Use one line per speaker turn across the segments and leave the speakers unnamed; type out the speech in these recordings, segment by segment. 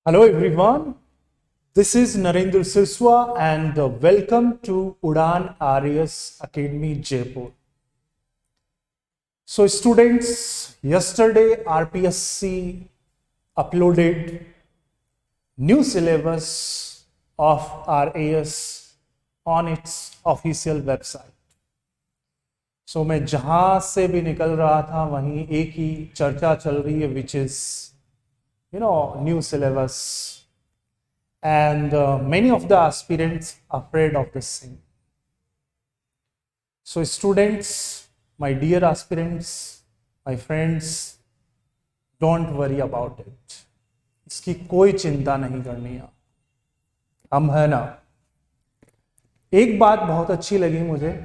Hello everyone, this is Narendra Siswa and welcome to Udan Arias Academy Jaipur. So students, yesterday RPSC uploaded new syllabus of RAS on its official website. So मैं जहां से भी निकल रहा था वहीं एक ही चर्चा चल रही है which is new syllabus and many of the aspirants afraid of the same. So students, my dear aspirants, my friends, don't worry about it. इसकी कोई चिंता नहीं करनी है, हम है ना. एक बात बहुत अच्छी लगी मुझे.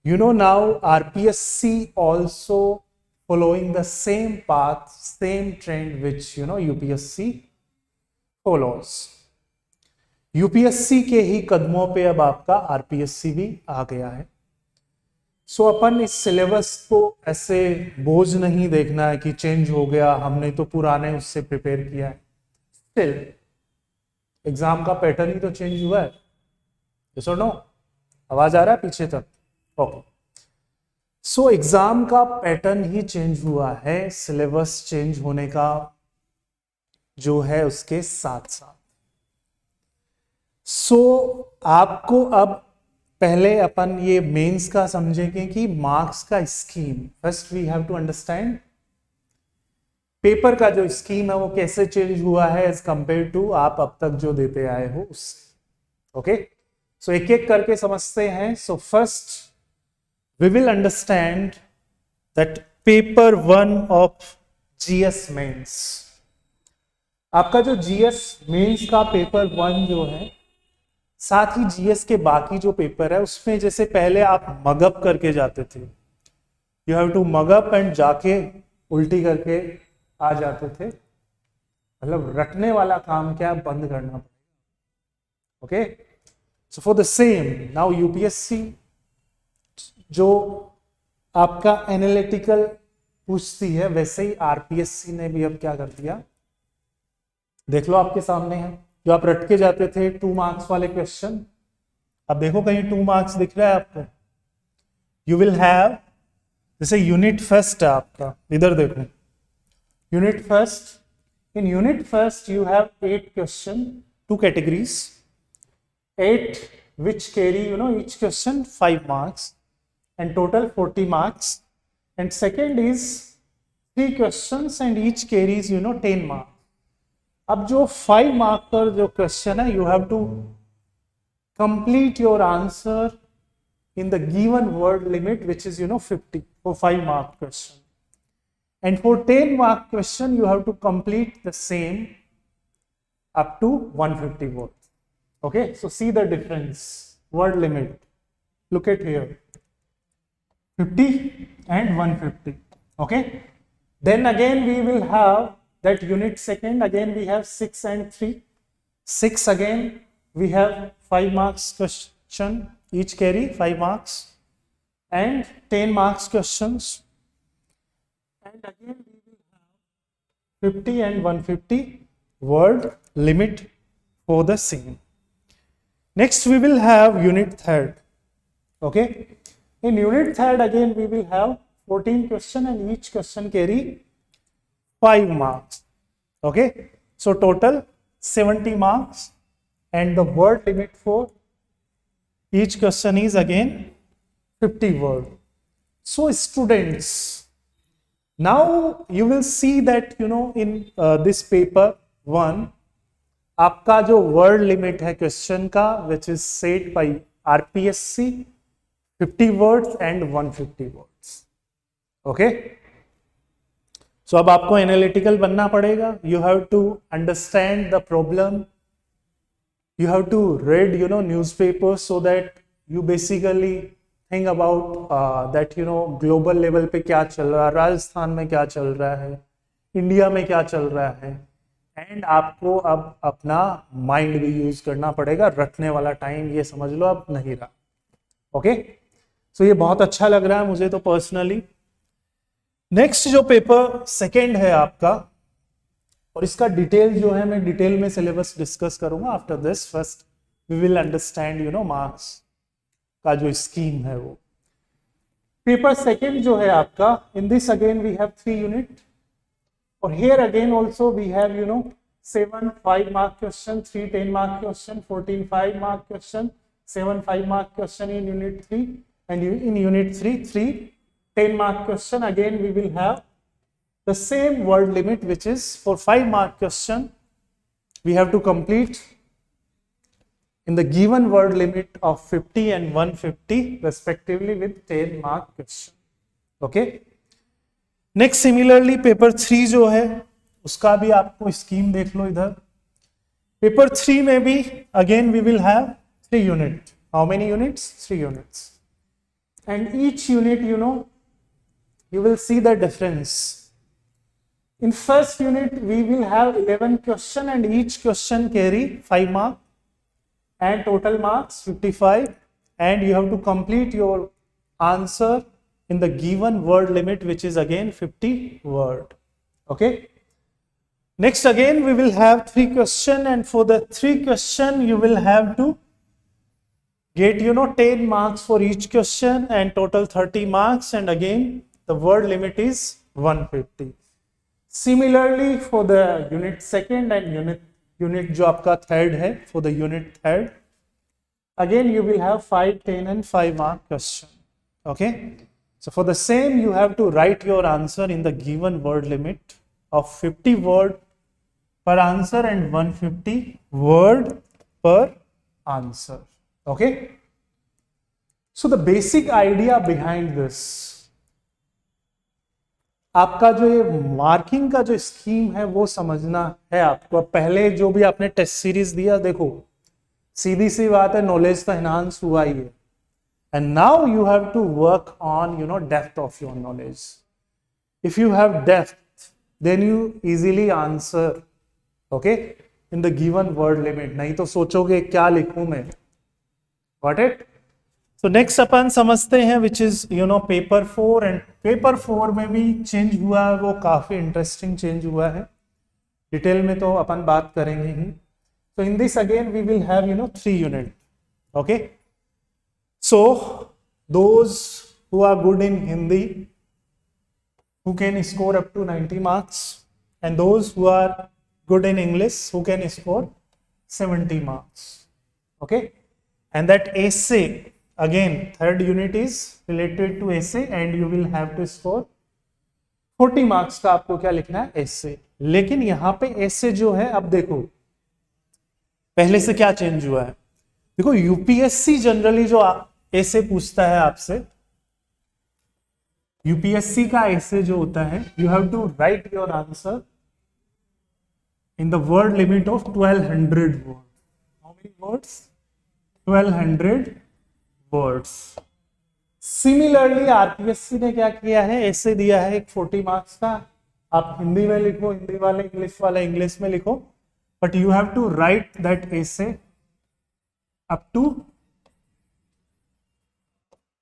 Now RPSC also following the same path, same trend which UPSC follows. UPSC के ही कदमों पे अब आपका आरपीएससी भी आ गया है. सो अपन इस सिलेबस को ऐसे बोझ नहीं देखना है कि चेंज हो गया, हमने तो पुराने उससे प्रिपेयर किया है. स्टिल एग्जाम का पैटर्न ही तो चेंज हुआ है. यस और नो? आवाज आ रहा है पीछे तक? ओके. सो एग्जाम का पैटर्न ही चेंज हुआ है, सिलेबस चेंज होने का जो है उसके साथ साथ. सो आपको अब पहले अपन ये मेंस का समझेंगे कि मार्क्स का scheme. First we have to understand paper का जो स्कीम है वो कैसे चेंज हुआ है एज कंपेयर टू आप अब तक जो देते आए हो उससे. ओके, सो एक एक करके समझते हैं. So first we will understand that paper 1 of GS mains. आपका जो GS मेंस का पेपर 1 जो है, साथ ही GS के बाकी जो पेपर है उसमें जैसे पहले आप मगअप करके जाते थे, you have to mug up and जाके उल्टी करके आ जाते थे. मतलब रटने वाला काम क्या बंद करना पड़ेगा. Okay, so for the same now UPSC जो आपका एनालिटिकल पूछती है वैसे ही आरपीएससी ने भी अब क्या कर दिया, देख लो आपके सामने है. जो आप रट के जाते थे 2 मार्क्स वाले क्वेश्चन, अब देखो कहीं 2 मार्क्स दिख रहा है आपको. यू विल हैव जैसे यूनिट फर्स्ट है आपका, इधर देखो unit first. In unit first you have 8 question, 2 categories, 8 which carry each question 5 marks and total 40 marks, and second is 3 questions and each carries 10 marks. अब जो 5 मार्क पर जो question है, you have to complete your answer in the given word limit which is 50 for 5 mark question, and for 10 mark question you have to complete the same up to 150 words. Okay, so see the difference. Word limit, look at here, 50 and 150. Okay, then again we will have that unit second, again we have 6 and 3. 6 again we have 5 marks question, each carry 5 marks, and 10 marks questions, and again we will have 50 and 150 word limit for the same. Next we will have unit third. Okay, in unit third again we will have 14 question and each question carry 5 marks. Okay, so total 70 marks, and the word limit for each question is again 50 word. So students, now you will see that in this paper 1 आपका जो word limit है question का which is set by RPSC 50 words and 150 words. Okay, so अब आपको analytical बनना पड़ेगा. You have to understand the problem, you have to read newspaper so that you basically think about that global level पे क्या चल रहा है, राजस्थान में क्या चल रहा है, इंडिया में क्या चल रहा है, एंड आपको अब अपना माइंड भी यूज करना पड़ेगा. रटने वाला टाइम ये समझ लो अब नहीं रहा. ओके, सो ये बहुत अच्छा लग रहा है मुझे तो पर्सनली. नेक्स्ट जो पेपर सेकेंड है आपका, और इसका डिटेल जो है मैं डिटेल में सिलेबस डिस्कस करूंगा after this. First we will understand marks का जो स्कीम है वो। पेपर सेकेंड जो है आपका, in this again we have 3 unit, और here again also we have 7 5 mark question, 3 10 mark question, 14 5 mark question, 7 5 mark question in unit 3, and in unit 3 3 10 mark question. Again we will have the same word limit, which is for 5 mark question we have to complete in the given word limit of 50 and 150 respectively with 10 mark question. Okay, next similarly paper 3 जो है उसका भी आपको scheme देख लो इधर। Paper 3 में भी again we will have 3 unit. How many units? 3 units. And each unit, you will see the difference. In first unit, we will have 11 question, and each question carry 5 mark, and total marks 55. And you have to complete your answer in the given word limit, which is again 50 word. Okay. Next again, we will have 3 question, and for the 3 question, you will have to get 10 marks for each question and total 30 marks, and again the word limit is 150. Similarly for the unit second and unit जो आपका third है, for the unit third again you will have 5 10 and 5 mark question. Okay, so for the same you have to write your answer in the given word limit of 50 word per answer and 150 word per answer. Okay, so the basic idea behind this, आपका जो ये marking का जो scheme है वो समझना है आपको। पहले जो भी आपने टेस्ट सीरीज दिया, देखो सीधी सी बात है, नॉलेज तो एनहांस हुआ ही है, and now you have to work on depth of your knowledge. If you have depth then you easily answer, okay, in the given word limit. नहीं तो सोचोगे क्या लिखूं मैं। Got it? So next अपन समझते हैं which is paper 4, and paper 4 में भी चेंज हुआ है, वो काफी इंटरेस्टिंग चेंज हुआ है, डिटेल में तो अपन बात करेंगे ही। So in this again we will have 3 unit. Okay, so those who are good in Hindi who can score up to 90 marks, and those who are good in English who can score 70 marks. Okay, and that essay again third unit is related to essay, and you will have to score 40 marks का आपको क्या लिखना है, essay। लेकिन यहाँ पे essay जो है, अब देखो पहले से क्या चेंज हुआ है। देखो यूपीएससी जनरली जो essay पूछता है आपसे, यूपीएससी का essay जो होता है, you have to write your answer in the word limit of 1200 words. How many words? 1200 words. Similarly RPSC ने क्या किया है, ऐसे दिया है एक 40 मार्क्स का, आप हिंदी में लिखो, हिंदी वाले इंग्लिश में लिखो, but you have to write that ऐसे अप टू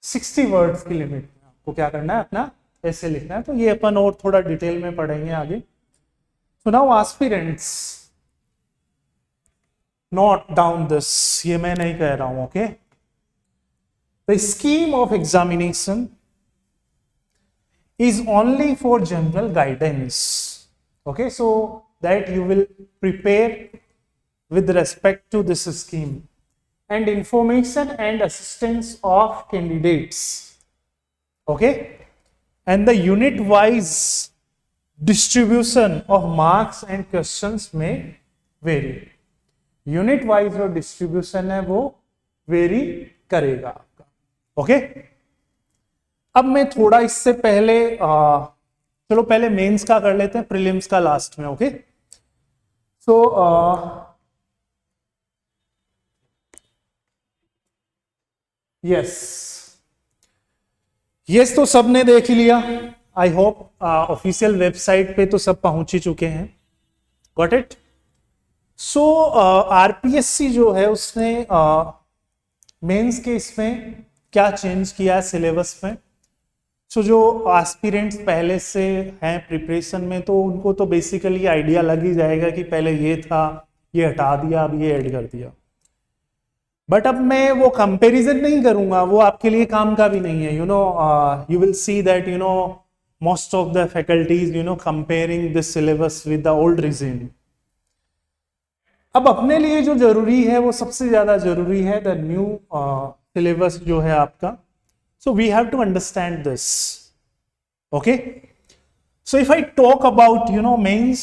60 वर्ड्स की लिमिट में आपको क्या करना है, अपना ऐसे लिखना है। तो ये अपन और थोड़ा डिटेल में पढ़ेंगे आगे। So now aspirants, note down this, ये मैं नहीं कह रहा हूं। Okay, the scheme of examination is only for general guidance. Okay, so that you will prepare with respect to this scheme, and information and assistance of candidates. Okay, and the unit wise distribution of marks and questions may vary. Unit wise जो distribution है वो vary करेगा। Okay, अब मैं थोड़ा इससे पहले चलो पहले मेंस का कर लेते हैं, प्रीलिम्स का लास्ट में। ओके, सो यस तो सबने देख ही लिया, आई होप ऑफिशियल वेबसाइट पे तो सब पहुंच ही चुके हैं। Got it? सो आरपीएससी जो है उसने मेंस के इसमें क्या चेंज किया है सिलेबस में। सो जो एस्पिरेंट्स पहले से हैं प्रिपरेशन में, तो उनको तो बेसिकली आइडिया लग ही जाएगा कि पहले ये था, ये हटा दिया, अब ये ऐड कर दिया। बट अब मैं वो कंपैरिजन नहीं करूंगा, वो आपके लिए काम का भी नहीं है। You will see that most of the faculties comparing this syllabus with the old regime. अब अपने लिए जो जरूरी है वो सबसे ज्यादा जरूरी है द न्यू सिलेबस जो है आपका। So we have to understand this, okay. So if I talk about mains,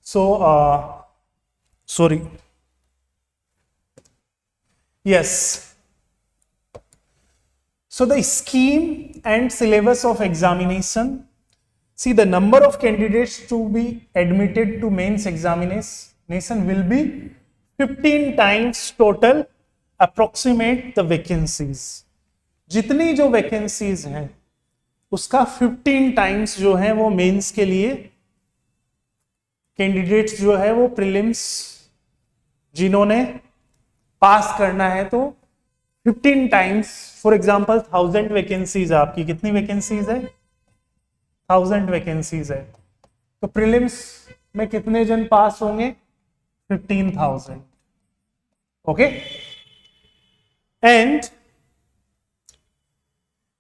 so sorry, yes, so the scheme and syllabus of examination. See, the number of candidates to be admitted to mains examination will be 15 times total approximate the vacancies. जितनी जो vacancies हैं उसका 15 times जो है वो mains के लिए candidates जो है वो प्रीलिम्स जिन्होंने पास करना है तो 15 टाइम्स। फॉर एग्जांपल 1000 वैकेंसीज, आपकी कितनी वैकेंसीज है? 1000 वैकेंसीज है, तो प्रीलिम्स में कितने जन पास होंगे? 15,000, okay. And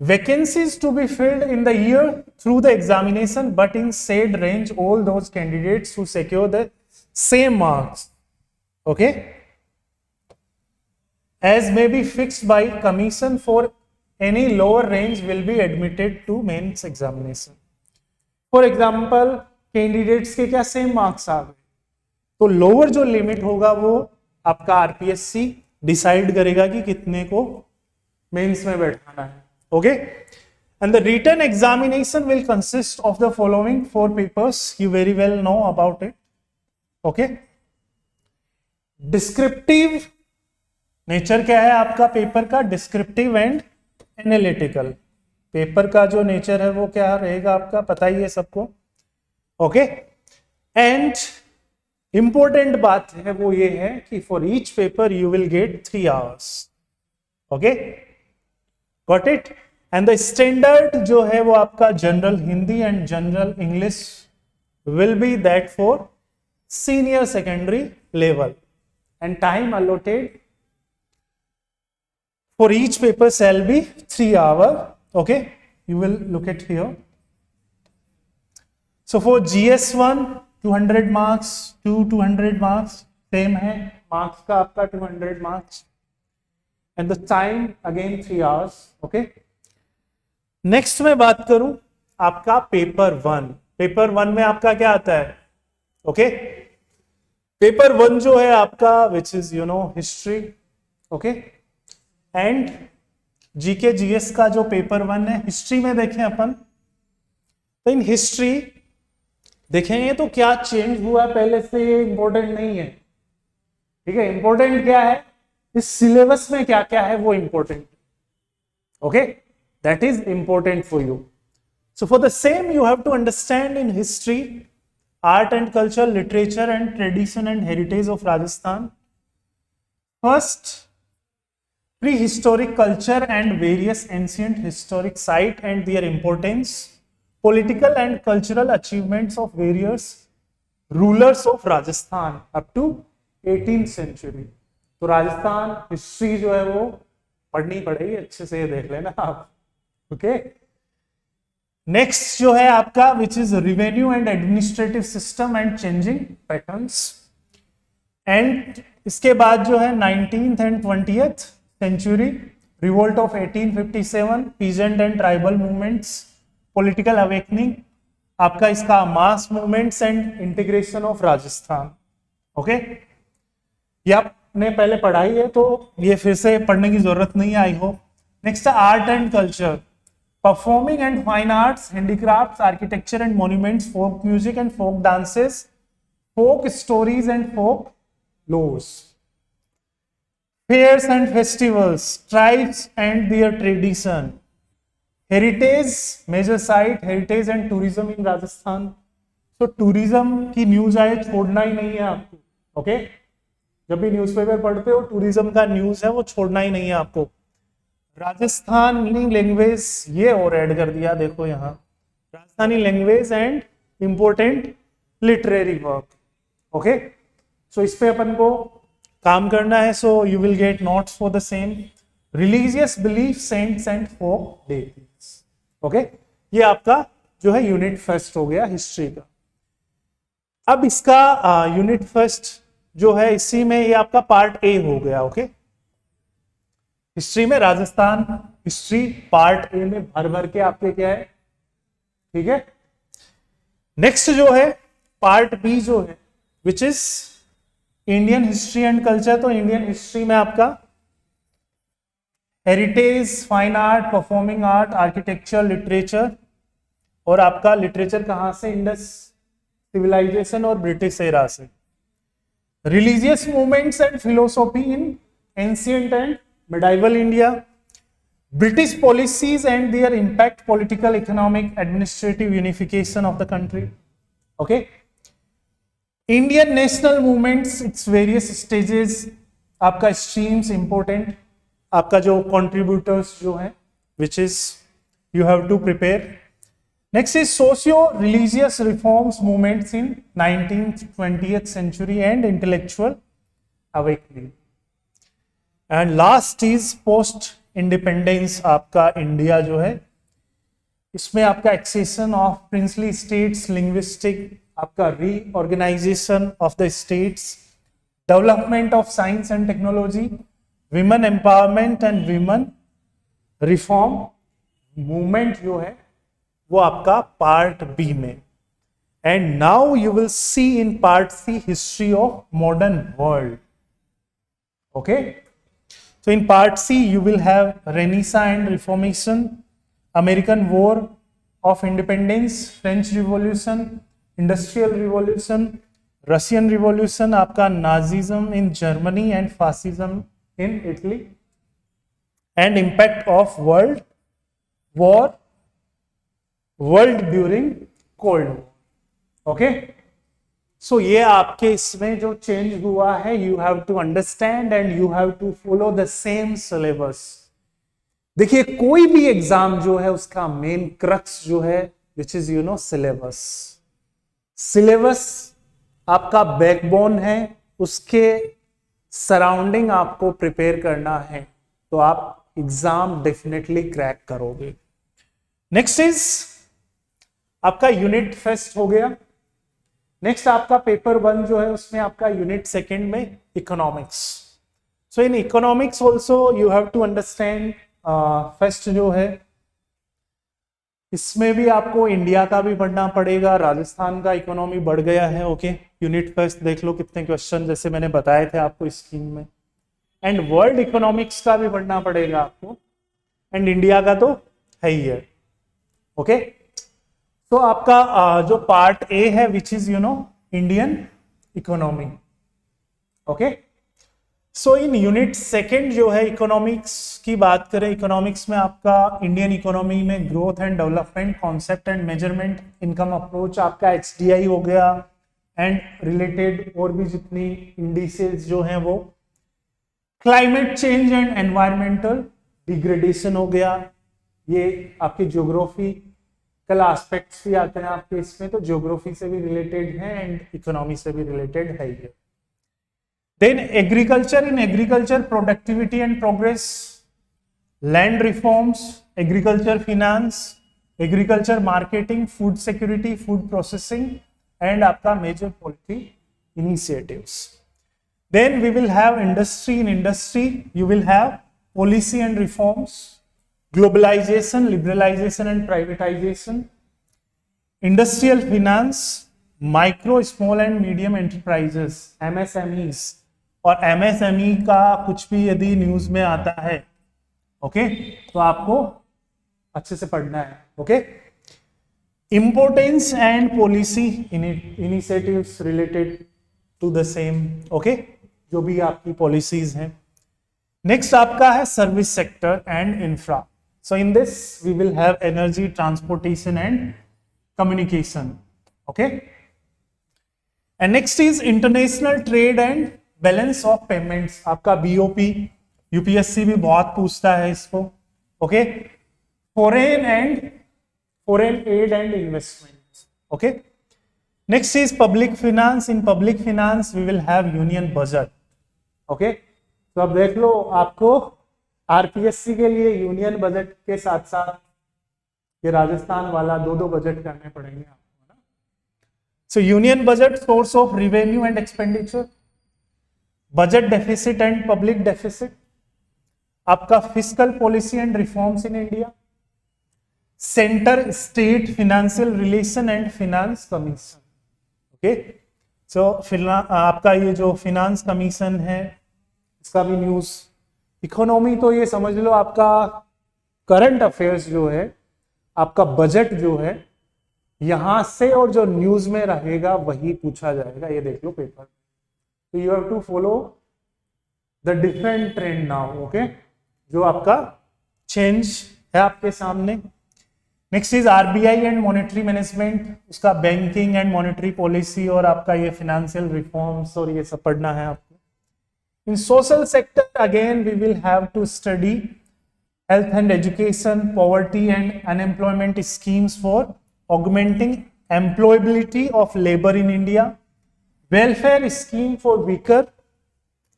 vacancies to be filled in the year through the examination, but in said range all those candidates who secure the same marks, okay, as may be fixed by commission for any lower range will be admitted to mains examination. For example, candidates के क्या same marks आ गए, तो lower जो limit होगा वो आपका RPSC decide करेगा कि कितने को मेंस में बैठाना है, okay. And the written examination will consist of the following 4 papers. You very well know about it, okay. Descriptive nature क्या है आपका पेपर का? Descriptive and analytical. पेपर का जो नेचर है वो क्या रहेगा आपका, पता ही है सबको, ओके। एंड इंपॉर्टेंट बात है वो ये है कि for each paper you will gate 3 hours, okay, got it. And the standard जो है वो आपका general Hindi and general English will be that for senior secondary level, and time allotted for each paper shall be 3 hours, okay. You will look at here. So for GS1 200 marks, 200 marks same है, marks का आपका 200 marks, and the time again 3 hours, okay. Next में बात करूं आपका paper 1। Paper 1 में आपका क्या आता है, ओके। पेपर 1 जो है आपका which is history, okay, and GK GS का जो पेपर 1 है। हिस्ट्री में देखें अपन, तो इन हिस्ट्री देखेंगे तो क्या चेंज हुआ पहले से, ये इंपॉर्टेंट नहीं है, ठीक है। इंपॉर्टेंट क्या है, इस सिलेबस में क्या क्या है वो important, okay, that is important for you. So for the same you have to understand in history, art and culture, literature and tradition and heritage of Rajasthan. First, prehistoric culture and various ancient historic site and their importance, political and cultural achievements of various rulers of Rajasthan up to 18th century. तो Rajasthan history जो है वो पढ़नी पड़ेगी, अच्छे से देख लेना आप, ओके। नेक्स्ट जो है आपका which is revenue and administrative system and changing patterns, and इसके बाद जो है 19th and 20th century, revolt of 1857, peasant and tribal movements, political awakening, आपका इसका mass movements and integration of Rajasthan, okay. ये आपने पहले पढ़ाई है तो ये फिर से पढ़ने की जरूरत नहीं है, I hope. Next art and culture, performing and fine arts, handicrafts, architecture and monuments, folk music and folk dances, folk stories and folk laws, fairs and festivals, tribes and their tradition, heritage, major site, heritage and tourism in Rajasthan. So tourism की news आए छोड़ना ही नहीं है आपको, okay. जब भी newspaper पढ़ते हो टूरिज्म का न्यूज है वो छोड़ना ही नहीं है आपको। राजस्थानी लैंग्वेज ये और ऐड कर दिया, देखो यहाँ Rajasthani language and important literary work. Okay, so इस पे अपन को काम करना है। So you will get notes for the same. Religious belief, saints and folk deities. Okay, ये आपका जो है यूनिट फर्स्ट हो गया हिस्ट्री का। अब इसका यूनिट फर्स्ट जो है इसी में ये आपका पार्ट ए हो गया। ओके, हिस्ट्री में राजस्थान हिस्ट्री पार्ट ए में भर भर के आपके क्या है, ठीक है। नेक्स्ट जो है पार्ट बी जो है which is Indian history and culture. तो इंडियन हिस्ट्री में आपका heritage, fine art, performing art, architecture, literature, और आपका लिटरेचर कहां से, इंडस सिविलाइजेशन और ब्रिटिश एरा से। Religious movements and philosophy in ancient and medieval India. British policies and there impact, political, economic, administrative unification of the country. Okay, Indian national movements, its various stages, आपका streams important, आपका जो contributors जो है which is you have to prepare. Next is socio religious reforms movements in 19th 20th century and intellectual awakening. And last is post independence, आपका India जो है इसमें आपका accession of princely states, linguistic, आपका reorganisation of the states, development of science and technology, women empowerment and women reform movement जो है वो आपका पार्ट बी में। And now you will see in part C history of modern world. Okay, so in part C you will have Renaissance and Reformation, American War of Independence, French Revolution, Industrial Revolution, Russian Revolution, आपका Nazism in Germany and Fascism in Italy, and impact of World War, World during Cold War. Okay, so ये आपके इसमें जो change हुआ है, you have to understand and you have to follow the same syllabus. देखिए कोई भी exam जो है उसका मेन क्रक्स जो है विच इज सिलेबस। सिलेबस आपका बैकबोन है, उसके सराउंडिंग आपको प्रिपेयर करना है तो आप एग्जाम डेफिनेटली क्रैक करोगे। नेक्स्ट इज आपका यूनिट फर्स्ट हो गया। नेक्स्ट आपका पेपर 1 जो है उसमें आपका यूनिट सेकंड में economics. So in economics also you have to understand first जो है इसमें भी आपको इंडिया का भी पढ़ना पड़ेगा, राजस्थान का इकोनॉमी बढ़ गया है। ओके, यूनिट फर्स्ट देख लो कितने क्वेश्चन जैसे मैंने बताए थे आपको स्कीम में। एंड वर्ल्ड इकोनॉमिक्स का भी पढ़ना पड़ेगा आपको, एंड इंडिया का तो है ही है। ओके, तो आपका जो पार्ट ए है which is Indian economy. Okay, so in unit second जो है इकोनॉमिक्स की बात करें, इकोनॉमिक्स में आपका इंडियन इकोनॉमी में growth and development, concept and measurement, income approach, आपका HDI हो गया एंड रिलेटेड और भी जितनी इंडिसेस जो हैं वो, climate change and environmental degradation हो गया। ये आपकी ज्योग्राफी कल एस्पेक्ट्स भी आते हैं आपके इसमें, तो ज्योग्राफी से भी रिलेटेड है एंड इकोनॉमी से भी रिलेटेड है ही। Then agriculture, in agriculture productivity and progress, land reforms, agriculture finance, agriculture marketing, food security, food processing and आपका major policy initiatives. Then we will have industry, in industry you will have policy and reforms, globalization, liberalization and privatization, industrial finance, micro, small and medium enterprises, MSMEs, और MSME का कुछ भी यदि news में आता है okay तो आपको अच्छे से पढ़ना है। Okay, importance and policy initiatives related to the same, okay, जो भी आपकी पॉलिसीज हैं। नेक्स्ट आपका है service sector and infra. So in this we will have energy, transportation and communication. Okay, and next is international trade and balance of payments, आपका BOP, UPSC भी बहुत पूछता है इसको। Okay, foreign aid and investments. Okay, next is public finance. In public finance we will have union budget. Okay, तो अब देख लो, आपको आरपीएससी के लिए यूनियन बजट के साथ साथ ये राजस्थान वाला दो बजट करने पड़ेंगे आपको ना. So union budget, source of revenue and expenditure, budget deficit and public deficit, आपका fiscal policy and reforms in India, centre state financial relation and finance commission. Okay, so आपका ये जो फिनांस कमीशन है इसका भी न्यूज. इकोनॉमी तो ये समझ लो आपका करंट अफेयर्स जो है, आपका बजट जो है यहां से, और जो न्यूज में रहेगा वही पूछा जाएगा. ये देख लो पेपर. तो you have to follow the different trend now. Okay, जो आपका चेंज है आपके सामने. Next is RBI and monetary management, उसका बैंकिंग एंड मॉनेटरी पॉलिसी और आपका ये फाइनेंशियल रिफॉर्म्स और ये सब पढ़ना है आपको. In social sector again we will have to study health and education, poverty and unemployment schemes for augmenting employability of labor in India, welfare scheme for weaker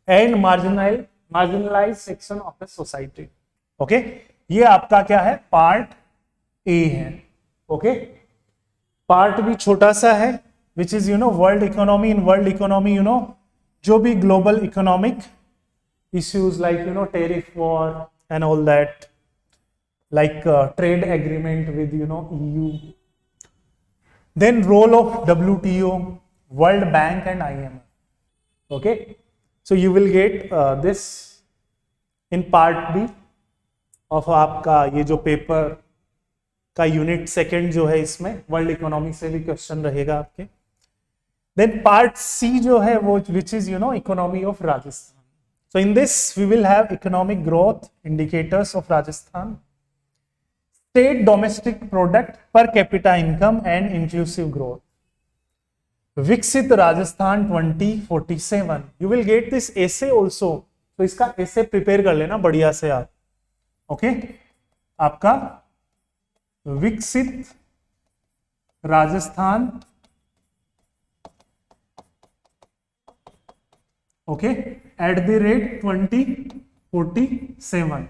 and marginalized section of the society. Okay, ये आपका क्या है, part A है. Okay, part भी छोटा सा है, which is world economy. In world economy जो भी global economic issues like tariff war and all that, like trade agreement with EU, then role of WTO, World Bank and IMF. Okay, so you will get this in part B of आपका ये जो paper का unit second जो है, इसमें world economy से भी question रहेगा आपके. देन पार्ट सी जो है वो which is economy of Rajasthan. So in this we will have economic growth indicators of Rajasthan, state domestic product, per capita income and inclusive growth. Viksit Rajasthan 2047. You will get this essay also. तो इसका essay prepare कर लेना बढ़िया से आप. Okay? आपका विकसित Rajasthan. Okay, at the rate 2047.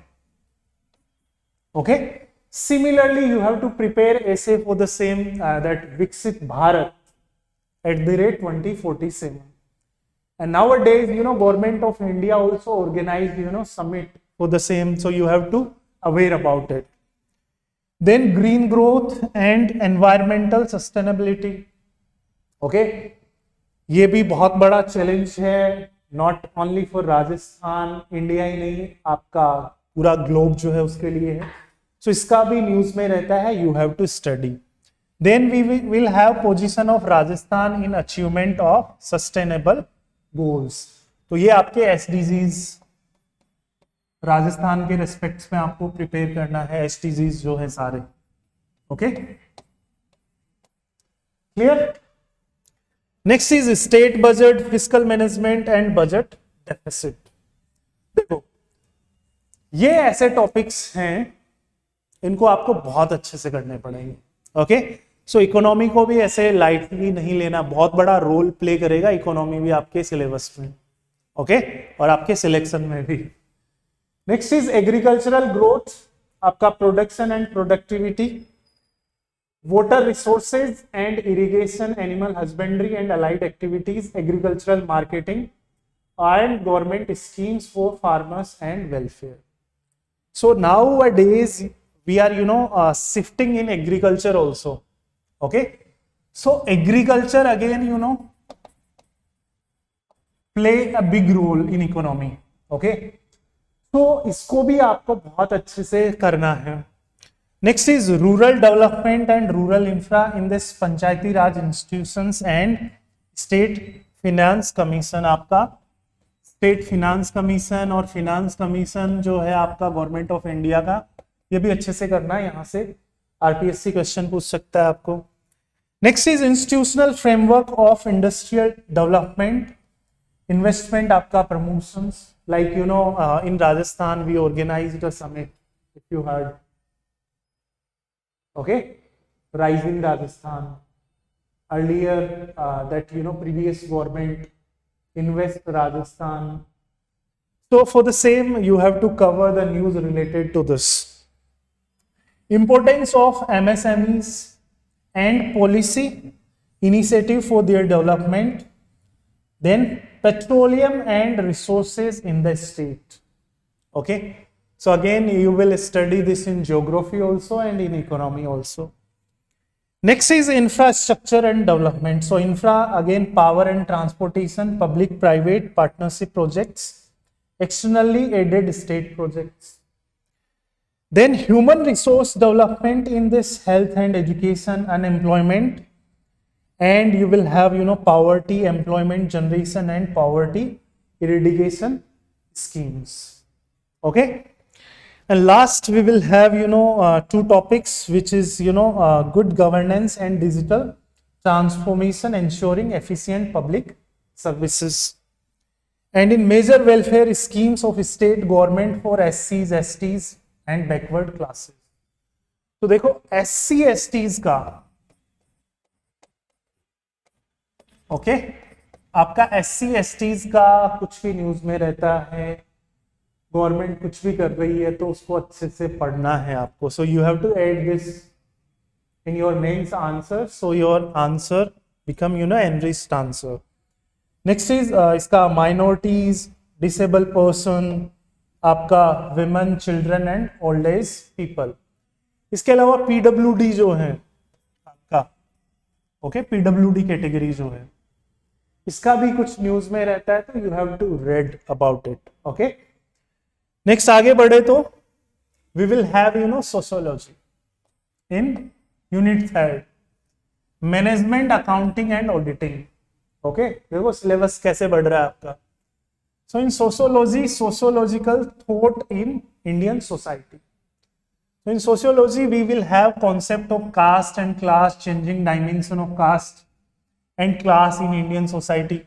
Okay, similarly you have to prepare essay for the same that Viksit Bharat at the rate 2047. And nowadays government of India also organized summit for the same, so you have to aware about it. Then green growth and environmental sustainability. Okay, ये भी बहुत बड़ा challenge है, not only for Rajasthan, India ही नहीं, आपका पूरा globe जो है उसके लिए है. सो इसका भी न्यूज में रहता है, you have to study. Then we will have position of Rajasthan in achievement of sustainable goals. तो ये आपके एसडीजीज राजस्थान के रेस्पेक्ट्स में आपको प्रिपेयर करना है, एसडीजीज जो है सारे. Okay, clear. Next is state budget, fiscal management and budget deficit. देखो ये ऐसे टॉपिक्स हैं, इनको आपको बहुत अच्छे से करने पड़ेंगे. ओके, सो इकोनॉमी को भी ऐसे लाइटली नहीं लेना, बहुत बड़ा रोल प्ले करेगा इकोनॉमी भी आपके सिलेबस में. ओके, और आपके सिलेक्शन में भी. नेक्स्ट इज एग्रीकल्चरल ग्रोथ, आपका production and productivity, water resources and irrigation, animal husbandry and allied activities, agricultural marketing and government schemes for farmers and welfare. So nowadays we are shifting in agriculture also. Okay, so agriculture again play a big role in economy. Okay, so इसको भी आपको बहुत अच्छे से करना है. Next is rural development and rural infra in this Panchayati Raj institutions and state finance commission. आपका state finance commission और फिनेंस कमीशन जो है आपका गवर्नमेंट ऑफ इंडिया का, ये भी अच्छे से करना है, यहाँ से आरपीएससी क्वेश्चन पूछ सकता है आपको. Next is institutional framework of industrial development, investment आपका promotions, like in Rajasthan we organised a summit, if you heard. Okay, Rising Rajasthan. Earlier, that previous government Invest Rajasthan. So for the same, you have to cover the news related to this. Importance of MSMEs and policy initiative for their development. Then petroleum and resources in the state. Okay, so again you will study this in geography also and in economy also. Next is infrastructure and development. So infra, again, power and transportation, public private partnership projects, externally aided state projects. Then human resource development in this health and education, unemployment, and you will have poverty, employment generation, and poverty eradication schemes. Okay, and last we will have two topics, which is good governance and digital transformation, ensuring efficient public services, and in major welfare schemes of state government for SCs, STs and backward classes. तो देखो SC STs का okay आपका SC STs का कुछ भी news में रहता है, गवर्नमेंट कुछ भी कर रही है तो उसको अच्छे से पढ़ना है आपको. So you have to add this in your mains answer, so your answer become enriched answer. Next is इसका माइनॉरिटीज, डिसेबल पर्सन, आपका women, children and old age people. इसके अलावा पीडब्ल्यूडी जो है आपका, ओके, पीडब्ल्यूडी कैटेगरी जो है इसका भी कुछ न्यूज में रहता है, तो you have to read about it. Okay, next आगे बढ़े तो we will have sociology in unit 3, management, accounting and auditing. Okay, देखो सिलेबस कैसे बढ़ रहा है आपका. So in sociology, sociological thought in Indian society. So in sociology, we will have concept of caste and class, changing dimension of caste and class in Indian society,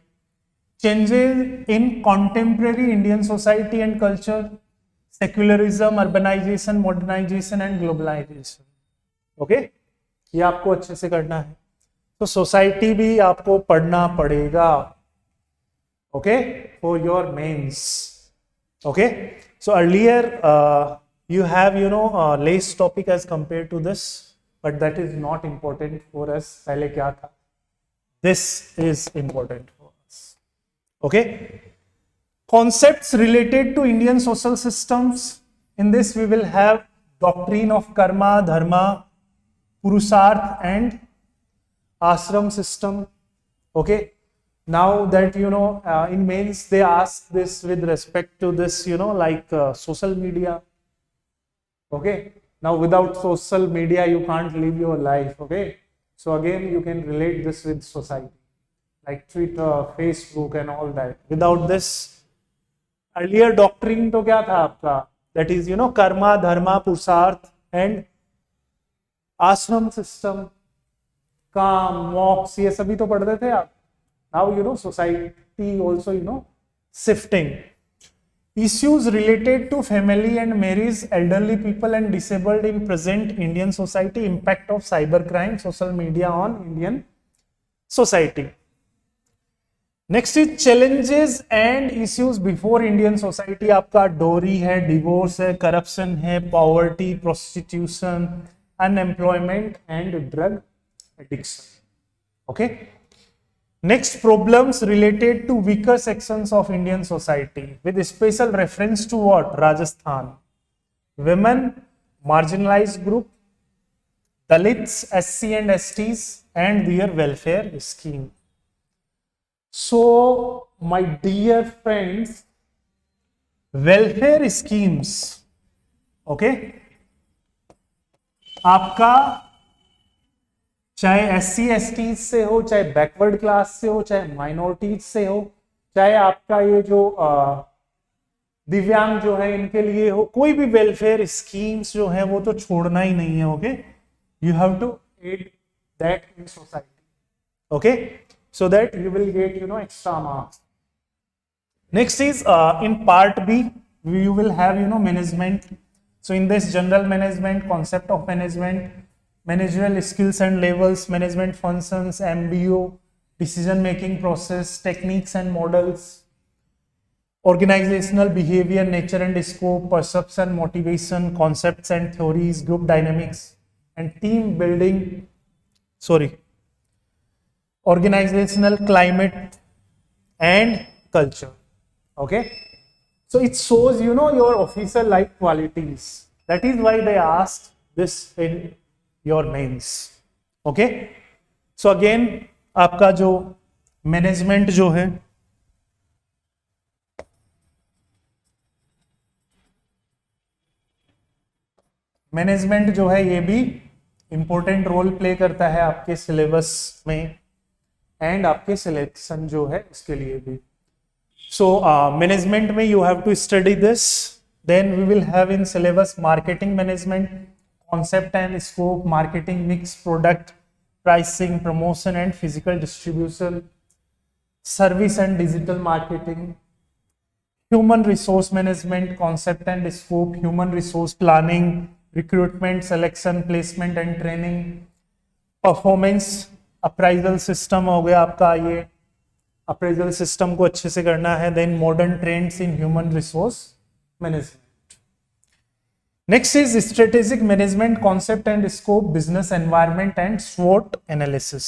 changes in contemporary Indian society and culture, secularism, urbanization, modernization and globalization. Okay, ये आपको अच्छे से करना है. तो society भी आपको पढ़ना पड़ेगा. Okay, for your mains. Okay, so earlier you have less topic as compared to this, but that is not important for us. पहले क्या था, this is important for us. Okay, concepts related to Indian social systems. In this we will have doctrine of karma, dharma, purusharth and ashram system. Okay, now that in mains they ask this with respect to this like social media. Okay, now without social media you can't live your life. Okay, so again you can relate this with society like Twitter, Facebook and all that. Without this, earlier doctrine तो क्या था आपका, that is karma, dharma, purusharth and ashram system, काम, moks, ये सभी तो पढ़ते थे आप. Now society also shifting. Issues related to family and marriage, elderly people and disabled in present Indian society, impact of cybercrime, social media on Indian society. Next is challenges and issues before Indian society. आपका dowry है, divorce है, corruption है, poverty, prostitution, unemployment and drug addiction. Okay. Next, problems related to weaker sections of Indian society with special reference to what? Rajasthan. Women, marginalized group, Dalits, SC and STs and their welfare scheme. So, my dear friends, welfare schemes, okay? आपका चाहे SC ST से हो, चाहे backward class से हो, चाहे minorities से हो, चाहे आपका ये जो दिव्यांग जो है इनके लिए हो, कोई भी वेलफेयर स्कीम्स जो है वो तो छोड़ना ही नहीं है. Okay, you have to add that in society. Okay, so that you will get extra marks. Next is in part B you will have management, So in this, general management, concept of management, managerial skills and levels, management functions, MBO, decision making process, techniques and models, organizational behavior, nature and scope, perception, motivation, concepts and theories, group dynamics, and team building, organizational climate and culture. Okay, so it shows, your officer like qualities. That is why they asked this in your mains. Okay, so again आपका जो management जो है, management जो है ये भी important role play करता है आपके सिलेबस में एंड आपके सिलेक्शन जो है उसके लिए भी. सो मैनेजमेंट में you have to study this. Then we will have in syllabus marketing management, concept and scope, marketing mix, product, pricing, promotion and physical distribution, service and digital marketing, human resource management, concept and scope, human resource planning, recruitment, selection, placement and training, performance appraisal system हो गया आपका, ये appraisal system को अच्छे से करना है. Then modern trends in human resource management. Next is strategic management, concept and scope, business environment and स्वॉट analysis,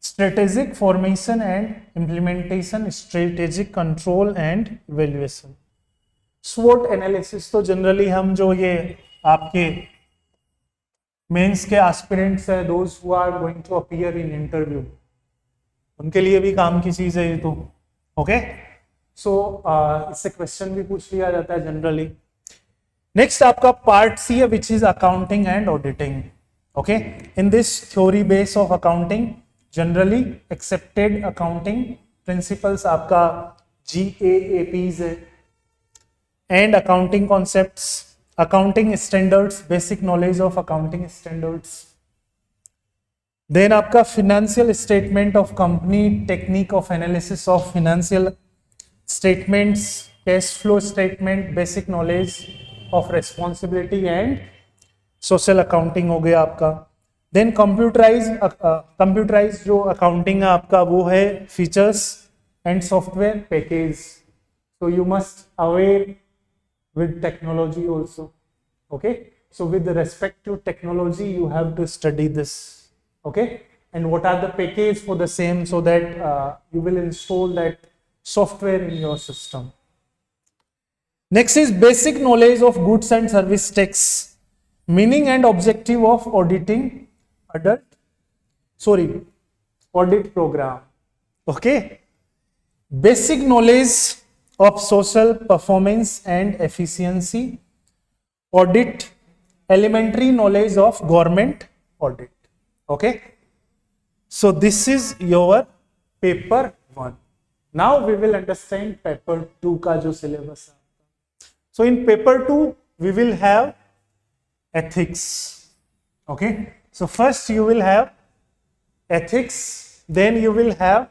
strategic formation and implementation, strategic control and evaluation. स्वॉट analysis तो जनरली हम जो ये आपके मेंस के एस्पिरेंट्स है, those who are going to appear in interview, उनके लिए भी काम की चीज है ये तो. ओके, सो इससे क्वेश्चन भी पूछ लिया जाता है जनरली. नेक्स्ट आपका पार्ट सी है which is accounting and auditing. Okay, in this theory base of accounting, generally accepted accounting principles आपका GAAPs है, and accounting concepts, accounting standards, basic knowledge of accounting standards. Then आपका financial statement of company, technique of analysis of financial statements, cash flow statement, basic knowledge of responsibility and social accounting हो गया आपका. Then computerized जो accounting है आपका वो है features and software package. So you must aware with technology also. Okay, so with respect to technology you have to study this. Okay, and what are the package for the same, so that you will install that software in your system. Next is basic knowledge of goods and service tax, meaning and objective of auditing audit program. Okay, basic knowledge of social performance and efficiency audit, elementary knowledge of government audit. Okay, so this is your paper 1. Now we will understand paper 2 का जो syllabus है. So in paper 2 we will have ethics. Okay, so first you will have ethics, then you will have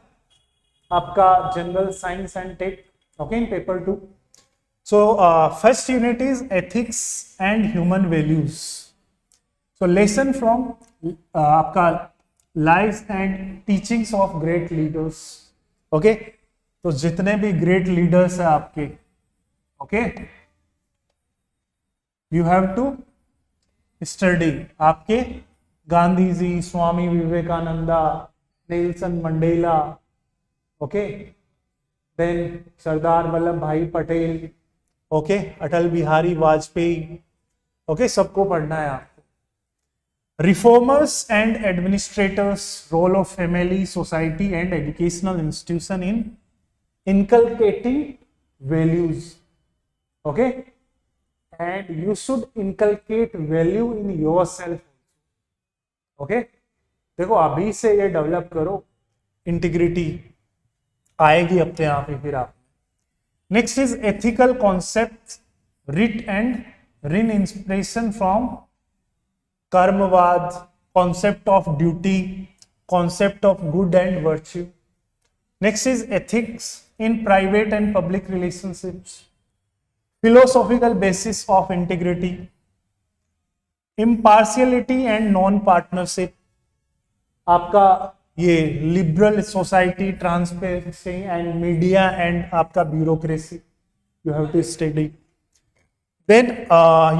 आपका general science and tech. Okay, in paper 2. So first unit is ethics and human values. So lesson from आपका lives and teachings of great leaders. Okay, तो जितने भी great leaders हैं आपके, okay, you have to study. आपके Gandhi ji, Swami Vivekananda, Nelson Mandela, okay, then Sardar Vallabh Bhai Patel, okay, Atal Bihari Vajpayee, okay, सबको पढ़ना है आपको. Reformers and administrators, role of family, society and educational institution in inculcating values. Okay, and you should inculcate value in yourself. Okay, देखो अभी से ये develop करो, इंटीग्रिटी आएगी अपने आप ही फिर आप. Next is ethical concepts, writ and rin inspiration from Karmavad, concept of duty, concept of good and virtue. Next is ethics in private and public relationships, philosophical basis of integrity, impartiality and non partnership, आपका ये liberal society, transparency and media and आपका bureaucracy, you have to study. Then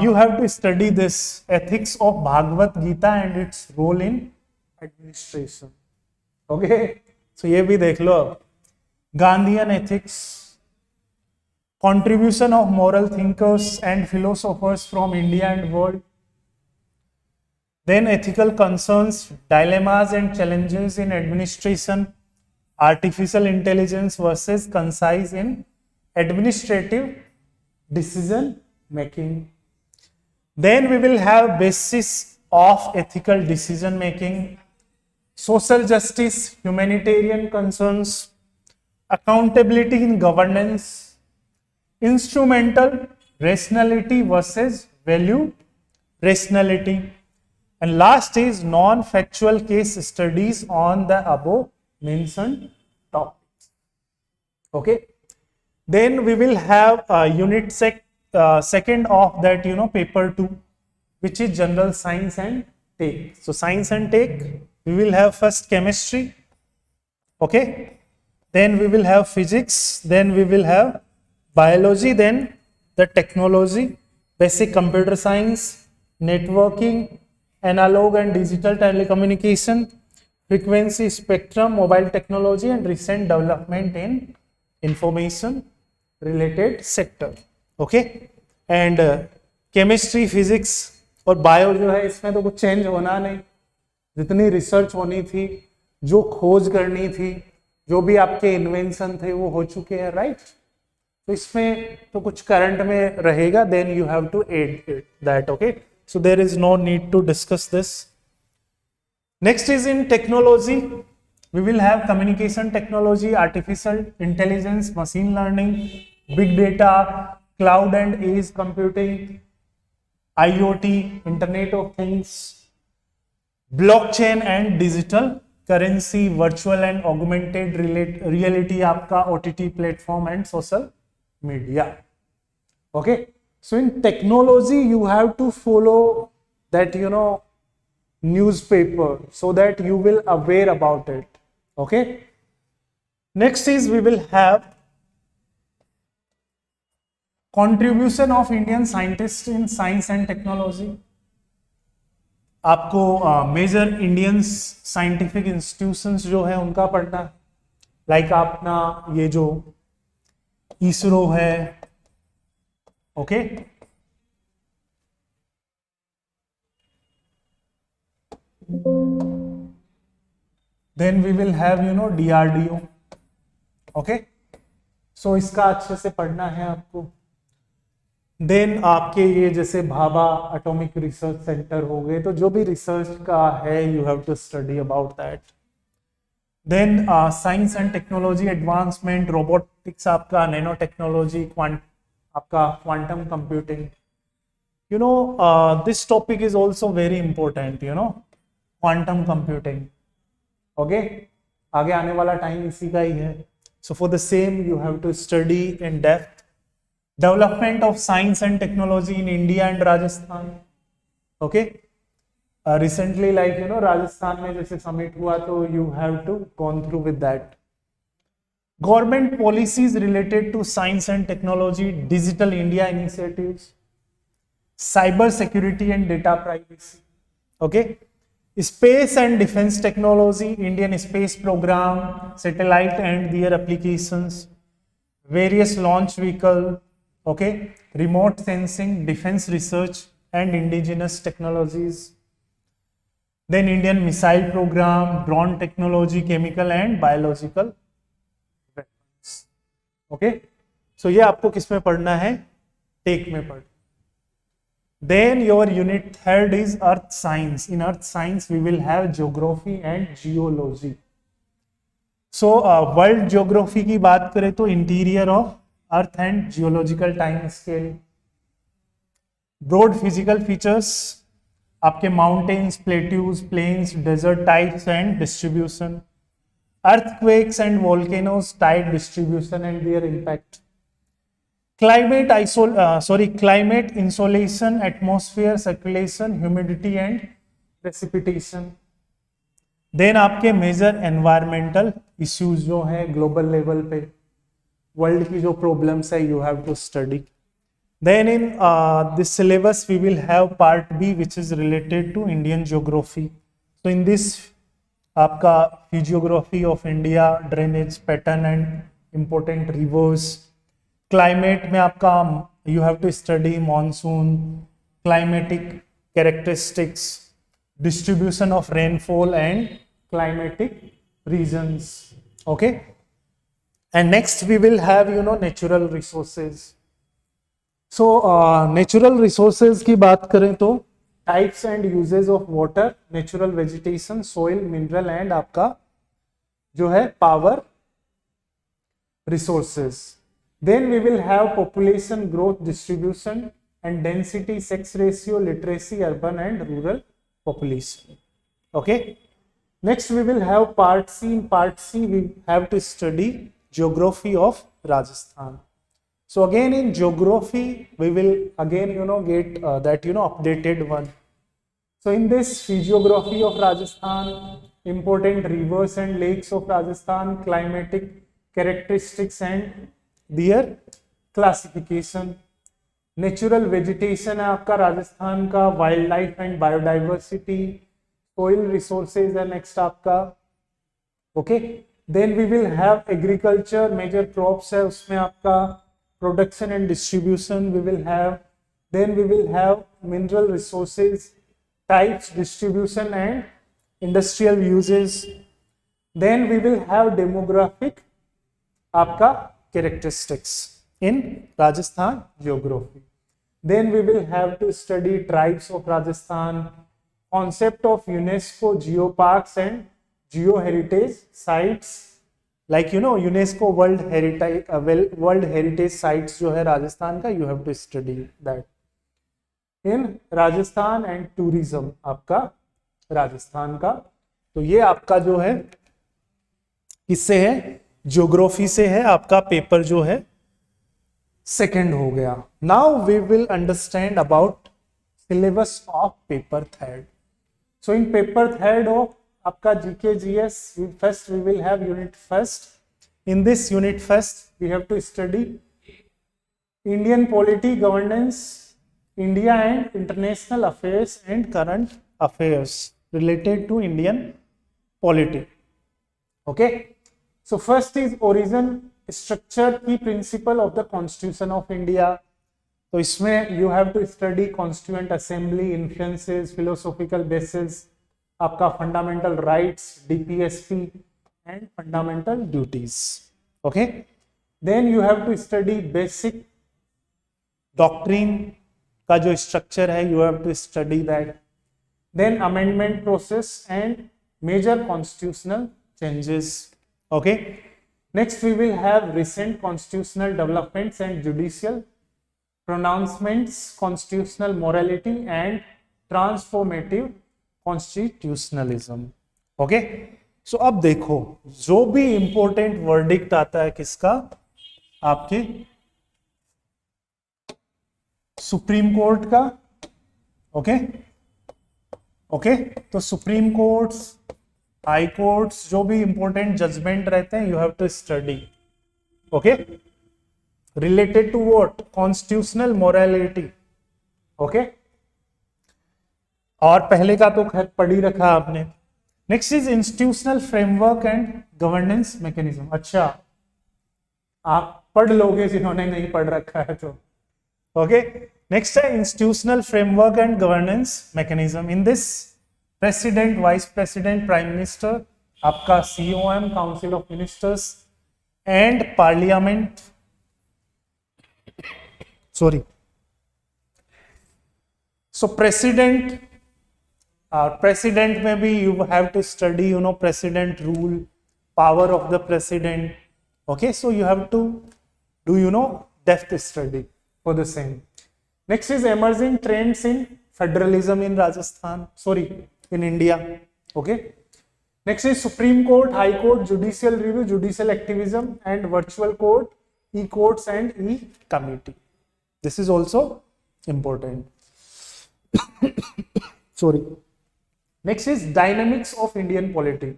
you have to study this ethics of Bhagavad Gita and its role in administration. Okay, so ये भी देख लो अब. Gandhian ethics, contribution of moral thinkers and philosophers from India and world. Then ethical concerns, dilemmas and challenges in administration, artificial intelligence versus concise in administrative decision making. Then we will have basis of ethical decision making, social justice, humanitarian concerns, accountability in governance, instrumental rationality versus value rationality, and last is non-factual case studies on the above mentioned topics. Okay. Then we will have unit second of that, paper 2, which is general science and tech. So science and tech, we will have first chemistry. Okay. Then we will have physics. Then we will have biology. Then the technology, basic computer science, networking, analog and digital telecommunication, frequency spectrum, mobile technology, and recent development in information related sector. Okay. And chemistry, physics और bio जो है, इसमें तो कुछ change होना नहीं. जितनी research होनी थी, जो खोज करनी थी, जो भी आपके इन्वेंशन थे, वो हो चुके हैं, राइट. तो इसमें तो कुछ करंट में रहेगा. Then you have to add that. Okay, so there is no need to discuss this. Next is in technology, we will have communication technology, artificial intelligence, machine learning, big data, cloud and edge computing, IoT, internet of things, blockchain and digital currency, virtual and augmented reality, आपका OTT platform and social media. Okay. So in technology, you have to follow that, newspaper, so that you will aware about it. Okay. Next is we will have contribution of Indian scientists in science and technology. आपको major Indian scientific institutions जो है उनका पढ़ना, like अपना ये जो इसरो है. Okay. Then we will have DRDO. Okay. So इसका अच्छे से पढ़ना है आपको. देन आपके ये जैसे भाभा एटॉमिक रिसर्च सेंटर हो गए, तो जो भी रिसर्च का है you have to study about that. Then science and technology advancement, robotics आपका, नैनो टेक्नोलॉजी, आपका quantum computing. This topic is also very important, quantum computing. Okay, आगे आने वाला टाइम इसी का ही है. So for the same you have to study in depth. Development of science and technology in India and Rajasthan. Okay, recently like Rajasthan में जैसे summit हुआ, तो you have to gone through with that. Government policies related to science and technology, Digital India initiatives, cyber security and data privacy. Okay, space and defense technology, Indian space program, satellite and their applications, various launch vehicle. Okay, remote sensing, defense research and indigenous technologies. Then Indian missile program, drone technology, chemical and biological. Okay, so ये आपको किस में पढ़ना है? Tech में पढ़. Then your unit third is earth science. In earth science we will have geography and geology. So world geography की बात करें तो interior of earth and geological time scale. Broad physical features आपके mountains, plateaus, plains, desert types and distribution. Earthquakes and volcanoes, tide distribution and their impact. Climate, insolation, atmosphere, circulation, humidity and precipitation. Then आपके major environmental issues जो है global level पे, world की जो problems है, you have to study. Then in this syllabus we will have part B which is related to Indian geography. तो in this आपका physiography of India, drainage pattern and important rivers. Climate में आपका you have to study monsoon, climatic characteristics, distribution of rainfall and climatic regions. Okay, and next we will have natural resources. So natural resources की बात करें तो types and uses of water, natural vegetation, soil, mineral and आपका जो है power resources. Then we will have population growth, distribution and density, sex ratio, literacy, urban and rural population. Okay, next we will have part C. In part C we have to study geography of Rajasthan. So again in geography we will again get that updated one. So in this physiography of Rajasthan, important rivers and lakes of Rajasthan, climatic characteristics and their classification, natural vegetation है आपका राजस्थान का, wild life and biodiversity, soil resources है next आपका। Okay, then we will have agriculture, major crops है उसमें आपका, production and distribution we will have. Then we will have mineral resources, types, distribution and industrial uses. Then we will have demographic आपका characteristics in Rajasthan geography. Then we will have to study tribes of Rajasthan, concept of UNESCO geoparks and geoheritage sites, like UNESCO world heritage sites जो है राजस्थान का, you have to study that in Rajasthan and tourism आपका राजस्थान का। तो ये आपका जो है किससे है, ज्योग्राफी से है, आपका पेपर जो है सेकेंड हो गया। Now we will understand about syllabus of paper third. So in paper third of आपका GK GS, first we will have unit first. In this unit first we have to study Indian polity, governance, India and international affairs and current affairs related to Indian polity. Okay, so first is origin, structure की principle of the constitution of India. तो इसमें you have to study constituent assembly, influences, philosophical basis, आपका fundamental rights, DPSP and fundamental duties. Okay, then you have to study basic doctrine का जो structure है, you have to study that. Then amendment process and major constitutional changes. Okay, next we will have recent constitutional developments and judicial pronouncements, constitutional morality and transformative constitutionalism. okay, so अब देखो जो भी important verdict आता है किसका, आपके supreme court का। Okay, तो सुप्रीम कोर्ट्स, हाई कोर्ट्स, जो भी इंपॉर्टेंट जजमेंट रहते हैं, you have to study. Okay, related to what, constitutional morality. Okay, और पहले का तो खैर पढ़ ही रखा आपने। Next is institutional framework and governance mechanism. अच्छा, आप पढ़ लोगे जिन्होंने नहीं पढ़ रखा है तो। ओके, नेक्स्ट है institutional framework and governance mechanism. In this president, vice president, prime minister, आपका COM, council of ministers and parliament, sorry, so president, president में भी you have to study president rule, power of the president. Okay, so you have to do depth study for the same. Next is emerging trends in federalism in Rajasthan, in India. Okay, next is Supreme Court, High Court, judicial review, judicial activism and virtual court, e-courts and e-committee. This is also important. Sorry. Next is dynamics of Indian polity.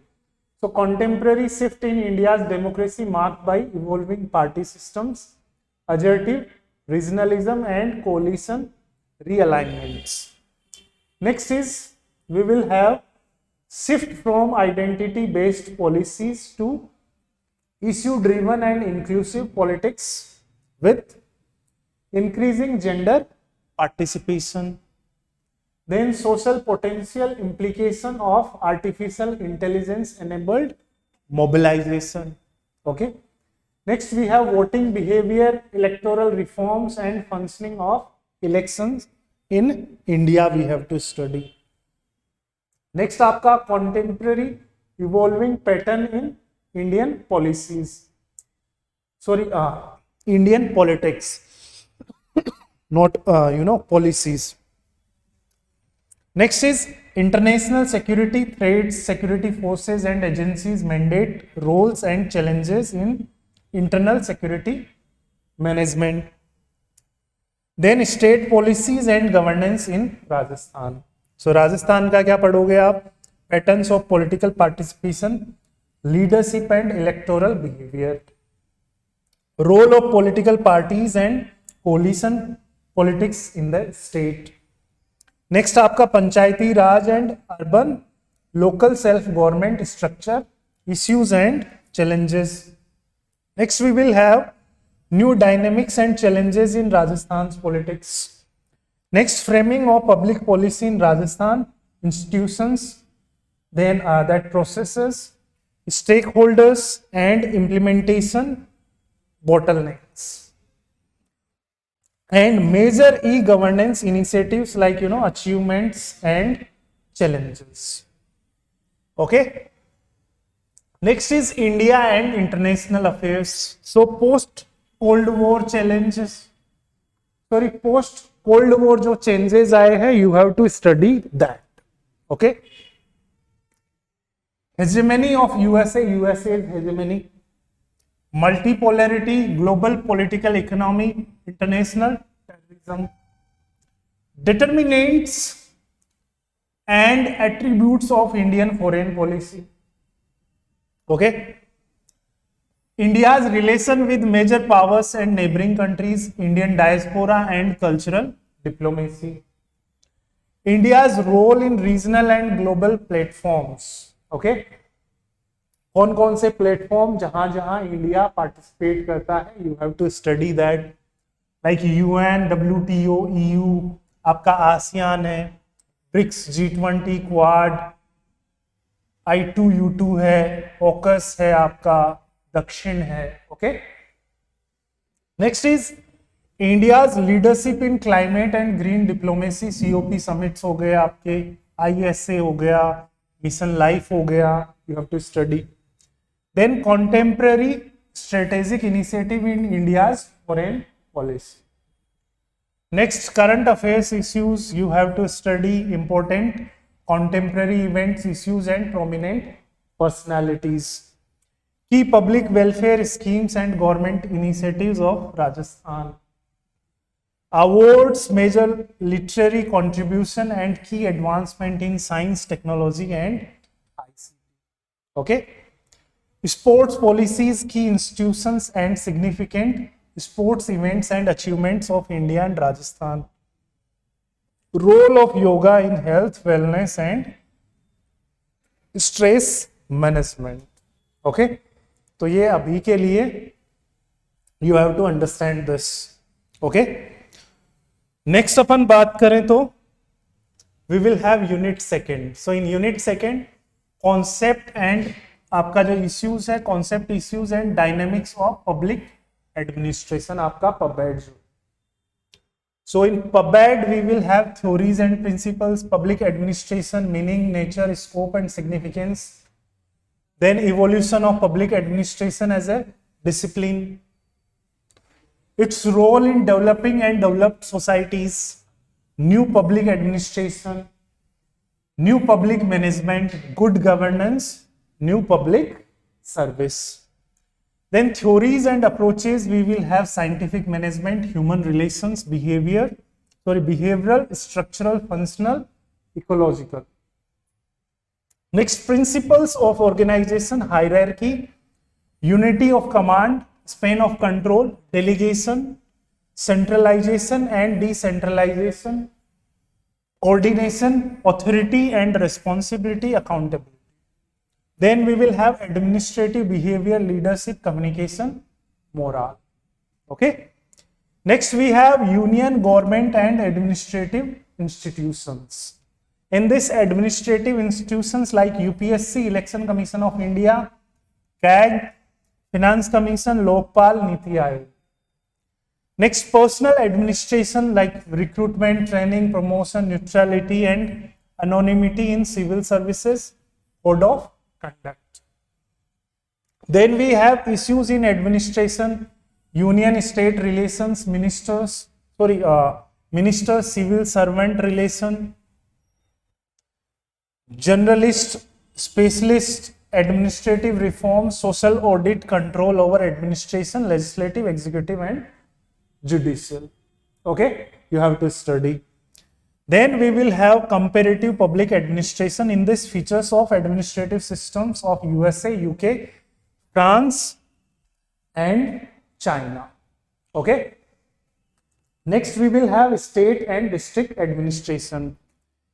So contemporary shift in India's democracy marked by evolving party systems, assertive regionalism and coalition realignments. Next is we will have shift from identity based policies to issue driven and inclusive politics with increasing gender participation. Then social potential implication of artificial intelligence enabled mobilization. Okay. Next we have voting behavior, electoral reforms and functioning of elections in India we have to study. Next आपका contemporary evolving pattern in Indian policies. Sorry, Indian politics, not policies. Next is international security threats, security forces and agencies mandate, roles and challenges in internal security management. Then state policies and governance in Rajasthan. So Rajasthan का क्या पढ़ोगे आप? Patterns of political participation, leadership and electoral behavior. Role of political parties and coalition politics in the state. Next आपका Panchayati Raj and urban local self government structure issues and challenges. Next we will have new dynamics and challenges in Rajasthan politics. Next framing of public policy in Rajasthan institutions, then that processes, stakeholders and implementation bottlenecks. And major e-governance initiatives like achievements and challenges. Okay. Next is India and international affairs. So post Cold War challenges. Sorry, post Cold War जो changes आए हैं, you have to study that. Okay. Hegemony of USA's hegemony. Multipolarity, global political economy, international terrorism. Determinants and attributes of Indian foreign policy. Okay. India's relation with major powers and neighboring countries, Indian diaspora and cultural diplomacy. India's role in regional and global platforms. Okay. कौन कौन से platform जहां जहां India participate करता है, you have to study that. Like UN, WTO, EU, आपका ASEAN है, BRICS, G20, Quad, I2U2 है, ऑकस है, आपका दक्षिण है. Okay. Next is India's leadership in climate and green diplomacy. COP summits हो गए आपके, ISA हो गया, मिशन लाइफ हो गया, you have to study. Then contemporary strategic initiative in India's foreign policy. Next, current affairs issues, you have to study important contemporary events, issues and prominent personalities. Key public welfare schemes and government initiatives of Rajasthan. Awards, major literary contribution and key advancement in science, technology and ICT. Okay. Sports policies, key institutions and significant sports events and achievements of India and Rajasthan. Role of yoga in health, wellness and stress management. Okay. तो ये अभी के लिए you have to understand this. Okay. Next अपन बात करें तो we will have unit second. So in unit second, concept and आपका जो इश्यूज है, concept issues and dynamics of public administration, आपका PubAd. So in PubAd we will have theories and principles, public administration, meaning, nature, scope and significance. Then evolution of public administration as a discipline, its role in developing and developed societies, new public administration, new public management, good governance, new public service. Then theories and approaches, we will have scientific management, human relations, behavioral, structural, functional, ecological. Next, principles of organization, hierarchy, unity of command, span of control, delegation, centralization and decentralization, coordination, authority and responsibility, accountability. Then we will have administrative, behavior, leadership, communication, morale. Okay. Next we have union, government and administrative institutions. In this, administrative institutions like UPSC, Election Commission of India, CAG, Finance Commission, Lokpal, Niti Aayog. Next, personal administration like recruitment, training, promotion, neutrality and anonymity in civil services, code of conduct. Then we have issues in administration, union-state relations, minister-civil servant relation, generalist, specialist, administrative reform, social audit, control over administration, legislative, executive and judicial. Okay, you have to study. Then we will have comparative public administration. In this, features of administrative systems of USA, UK, France and China. Okay. Next we will have state and district administration.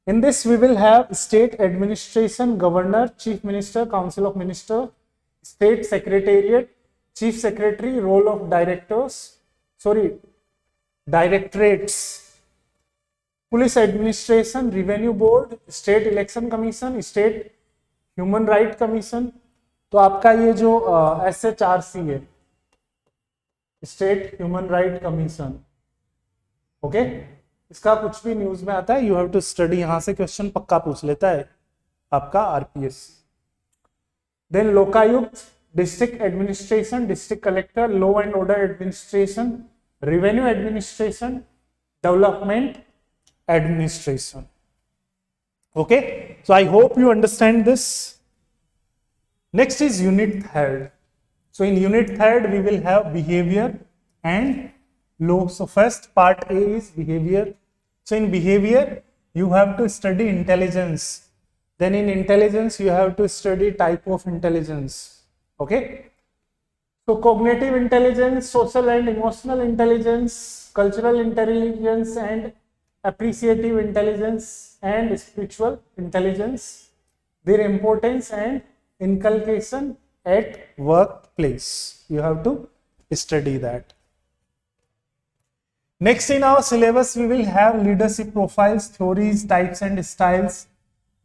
In this, we will have state administration, governor, chief minister, council of minister, state secretariat, chief secretary, role of directorates, police administration, revenue board, state election commission, state human right commission. तो आपका ये जो SHRC है, state human right commission, okay, इसका कुछ भी news में आता है, यू हैव टू स्टडी, यहां से क्वेश्चन पक्का पूछ लेता है आपका RPSC. Then Lokayukta, district administration, district collector, law and order administration, revenue administration, development administration. Okay, so I hope you understand this. Next is unit third. So in unit third we will have behavior and law. So first part A is behavior. So in behavior you have to study intelligence. Then in intelligence you have to study type of intelligence. Okay. So cognitive intelligence, social and emotional intelligence, cultural intelligence and appreciative intelligence and spiritual intelligence, their importance and inculcation at workplace. You have to study that. Next in our syllabus we will have leadership profiles, theories, types and styles,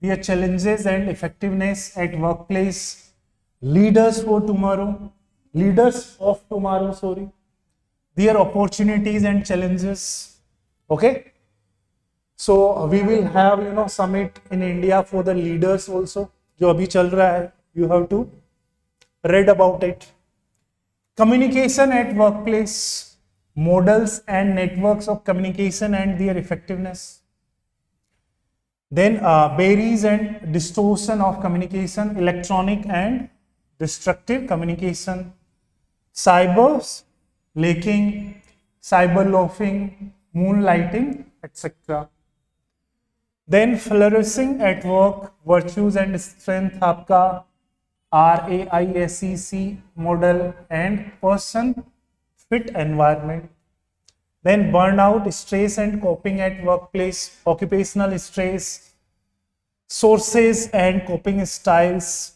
their challenges and effectiveness at workplace, leaders of tomorrow, their opportunities and challenges. Okay, so we will have summit in India for the leaders also, जो अभी चल रहा है. You have to read about it. Communication at workplace, models and networks of communication and their effectiveness. Then barriers and distortion of communication, electronic and destructive communication, cybers, leaking, cyber loafing, moonlighting, etc. Then flourishing at work, virtues and strength आपका RAISEC model and person fit environment. Then burnout, stress and coping at workplace, occupational stress, sources and coping styles,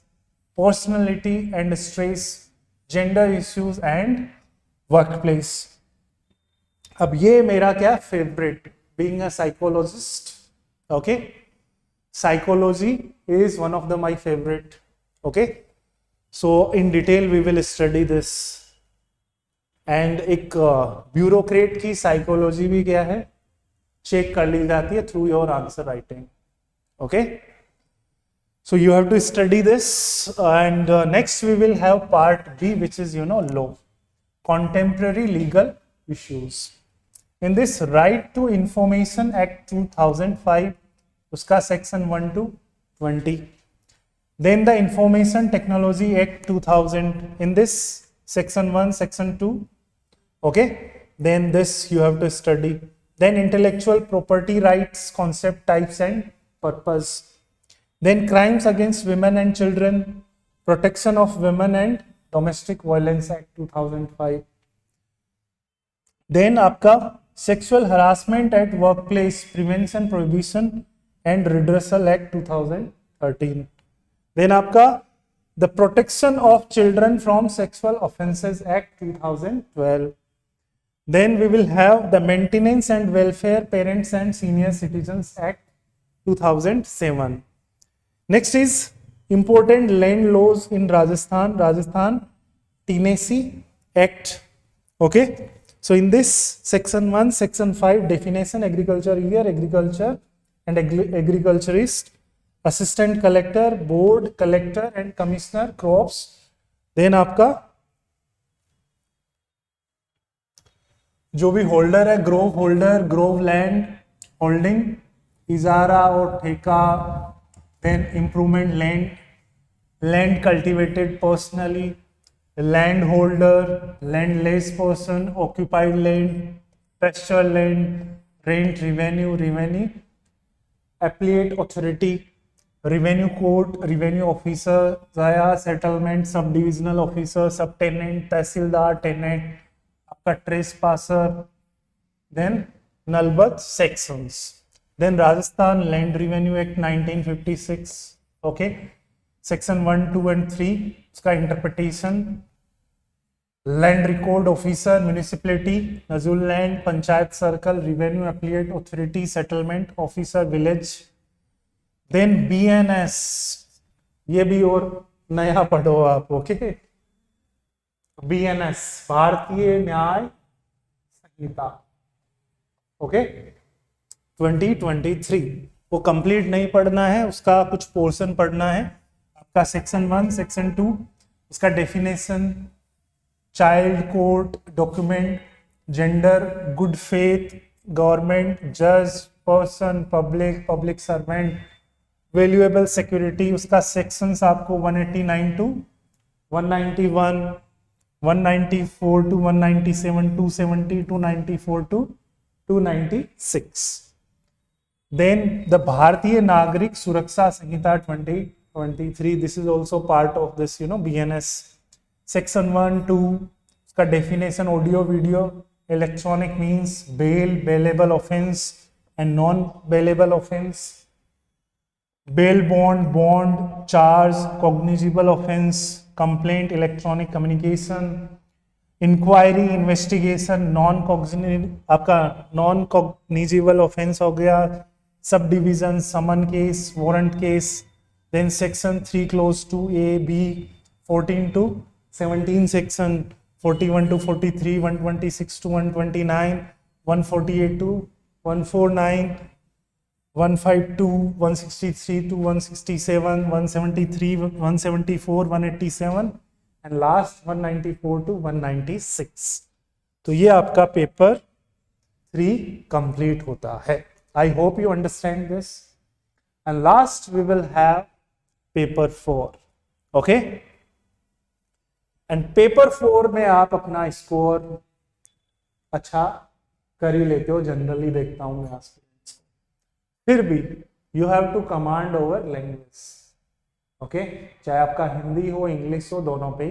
personality and stress, gender issues and workplace. अब ये मेरा क्या favourite, being a psychologist. Okay, psychology is one of my favorite. Okay, so in detail we will study this. And एक bureaucrat की psychology भी क्या है, check कर ली जाती है through your answer writing. Okay, so you have to study this. And next we will have part B, which is law, contemporary legal issues. In this, Right to Information Act 2005, उसका section 1 to 20. Then the Information Technology Act 2000. In this, section 1, section 2. Okay, then this you have to study. Then intellectual property rights, concept, types and purpose. Then crimes against women and children, protection of women and domestic violence act 2005. Then आपका sexual harassment at workplace, prevention, prohibition and redressal act 2013. Then आपका the protection of children from sexual offences act 2012. Then we will have the maintenance and welfare parents and senior citizens act 2007. Next is important land laws in Rajasthan Tenancy Act. Okay, so in this section 1, section 5 definition, agriculture year, agriculture and agriculturist, assistant collector, board collector and commissioner crops. Then आपका जो भी holder है, grove holder, grove land holding, इजारा और ठेका, then improvement land, land cultivated personally, land holder, landless person, occupied land, pasture land, rent, revenue, appellate authority, revenue court, revenue officer, जाया, settlement, sub divisional officer, sub tenant, tehsildar, tenant, आपका trespasser, then नलबत sections, then Rajasthan land revenue act 1956. Okay, section 1, 2 and 3 उसका interpretation, land record officer, municipality, नजूल land, panchayat circle, revenue appellate authority, settlement officer, village. Then BNS, ये भी और नया पढ़ो आप. ओके, BNS भारतीय न्याय संहिता. ओके, 2023 वो कंप्लीट नहीं पढ़ना है, उसका कुछ पोर्शन पढ़ना है. आपका सेक्शन 1, सेक्शन 2 उसका definition, child court, document, gender, good faith, government, जज, person, public servant, valuable security, उसका सेक्शंस आपको 189 to 191, 194 to 197, 270, 294 to 296. Then the भारतीय नागरिक सुरक्षा संहिता 2023, this is also part of this, BNS. Section 1, 2 उसका definition, audio, video, electronic means, bail, bailable offense and non-bailable offense, bail bond, charge, cognizable offense, complaint, electronic communication, inquiry, investigation, आपका non cognizable offence हो गया, sub division, summon case, warrant case. Then section 3 clause 2 A, B, 14 to 17 section, 41 to 43, 126 to 129, 148 to 149, 152, 163 to 167, 173, 174, 187 and last 194 to 196. तो ये आपका paper 3 complete होता है. I hope you understand this. And last we will have paper 4. Okay? And paper 4 में आप अपना score अच्छा कर ही लेते हो, जनरली देखता हूं मैं आज. फिर भी you have to command over language. Okay, चाहे आपका हिंदी हो, इंग्लिश हो, दोनों पे.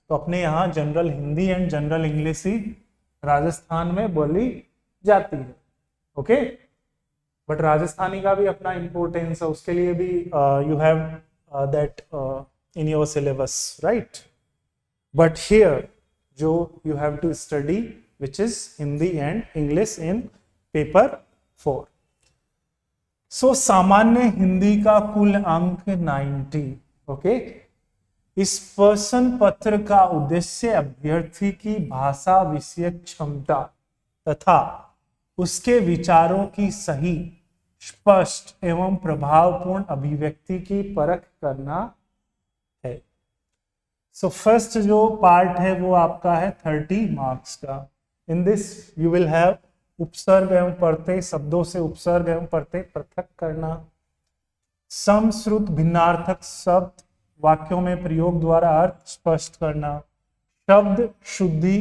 तो अपने यहाँ general Hindi and general English ही राजस्थान में बोली जाती है. ओके, बट राजस्थानी का भी अपना इंपॉर्टेंस है, उसके लिए भी you have that in your syllabus, right. But here जो you have to study which is Hindi and English in paper 4. So सामान्य हिंदी का कुल अंक 90. ओके, इस प्रश्न पत्र का उद्देश्य अभ्यर्थी की भाषा विषयक क्षमता तथा उसके विचारों की सही, स्पष्ट एवं प्रभावपूर्ण अभिव्यक्ति की परख करना है. सो फर्स्ट जो पार्ट है वो आपका है 30 मार्क्स का. In this you will have उपसर्ग एवं प्रत्यय, शब्दों से उपसर्ग एवं प्रत्यय पृथक करना, समश्रुत भिन्नार्थक शब्द वाक्यों में प्रयोग द्वारा अर्थ स्पष्ट करना, शब्द शुद्धि,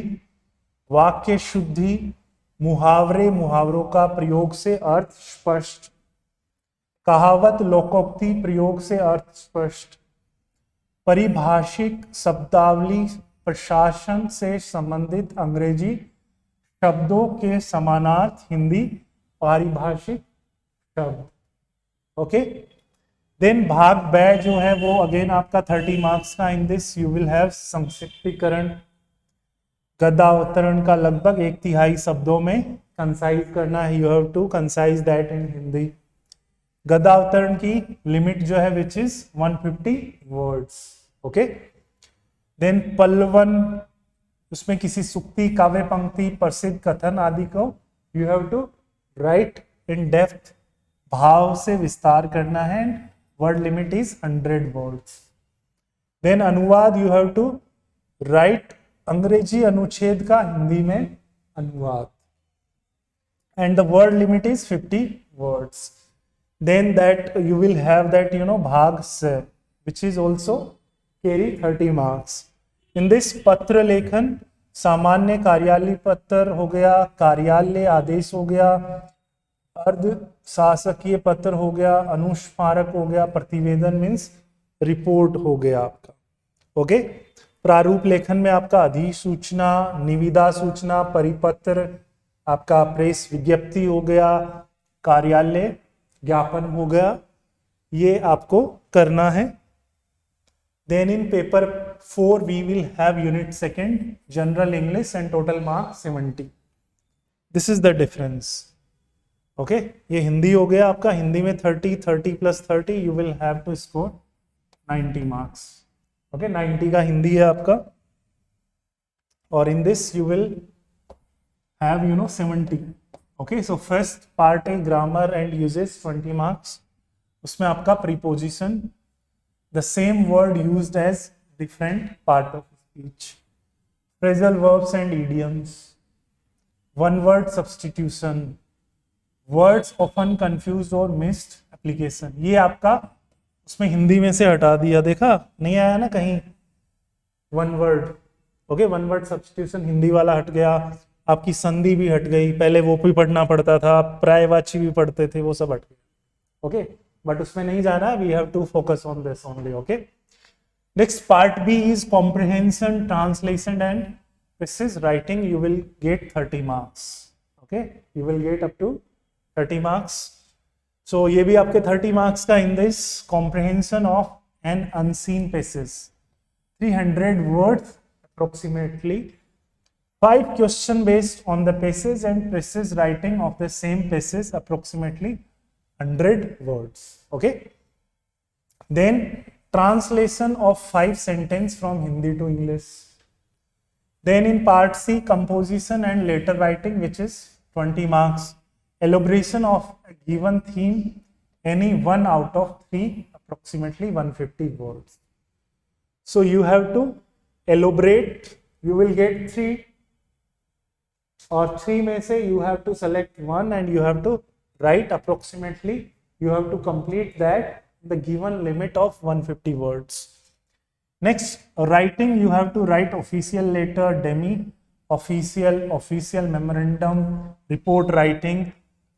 वाक्य शुद्धि, मुहावरे मुहावरों का प्रयोग से अर्थ स्पष्ट, कहावत लोकोक्ति प्रयोग से अर्थ स्पष्ट, परिभाषिक शब्दावली प्रशासन से संबंधित अंग्रेजी शब्दों के समानार्थ हिंदी पारिभाषिक शब्द। ओके, देन भाग ब जो है वो अगेन आपका 30 मार्क्स का। In this you will have संक्षिप्तीकरण, गद्यावतरण का लगभग 1/3 शब्दों में कंसाइज करना है। You have to concise that in Hindi. गद्यावतरण की लिमिट जो है which is 150 words. Okay, then पल्लवन, उसमें किसी सुक्ति, काव्य पंक्ति, प्रसिद्ध कथन आदि को you have to write in depth, भाव से विस्तार करना है। Word limit is 100 words. Then अनुवाद, यू हैव टू राइट अंग्रेजी अनुच्छेद का हिंदी में अनुवाद, and the word limit is 50 words. Then that you will have that भाग से which is also carry 30 marks. In this पत्र लेखन, सामान्य कार्यालय पत्र हो गया, कार्यालय आदेश हो गया, अर्ध शासकीय पत्र हो गया, अनुस्मारक हो गया, प्रतिवेदन मीन्स रिपोर्ट हो गया आपका। ओके, प्रारूप लेखन में आपका अधिसूचना, निविदा सूचना, परिपत्र, आपका प्रेस विज्ञप्ति हो गया, कार्यालय ज्ञापन हो गया, ये आपको करना है। Then in paper 4 we will have unit second general English and total mark 70। This is the difference. Okay, ये हिंदी हो गया आपका। हिंदी में 30 plus 30 you will have to score 90 marks. Okay, 90 का हिंदी है आपका, और in this you will have 70। Okay, so first part है ग्रामर एंड यूजेस 20 मार्क्स। उसमें आपका preposition, the same word used as different part of speech, phrasal verbs and idioms, one word substitution, words often confused और missed application. ये आपका उसमें हिंदी में से हटा दिया, देखा नहीं आया ना कहीं one word. Okay, one word substitution Hindi वाला हट गया, आपकी संधि भी हट गई, पहले वो भी पढ़ना पड़ता था, प्रायवाची भी पढ़ते थे, वो सब हट गया। ओके, बट उसमें नहीं जाना, we have to focus on this only. Okay, next part B is comprehension, translation and precise writing. You will get 30 marks. Okay, you will get up to 30 marks. So ये भी आपके 30 marks का। In this comprehension of an unseen passages, 300 words approximately, 5 question based on the passages and precise writing of the same passages, approximately 100 words. Okay, then translation of 5 sentences from Hindi to English. Then in part C, composition and letter writing, which is 20 marks. Elaboration of a given theme, any 1 out of 3, approximately 150 words. So you have to elaborate, you will get 3, और 3 में से you have to select 1 and you have to write approximately, you have to complete that the given limit of 150 words. Next, writing, you have to write official letter, demi official memorandum, report writing,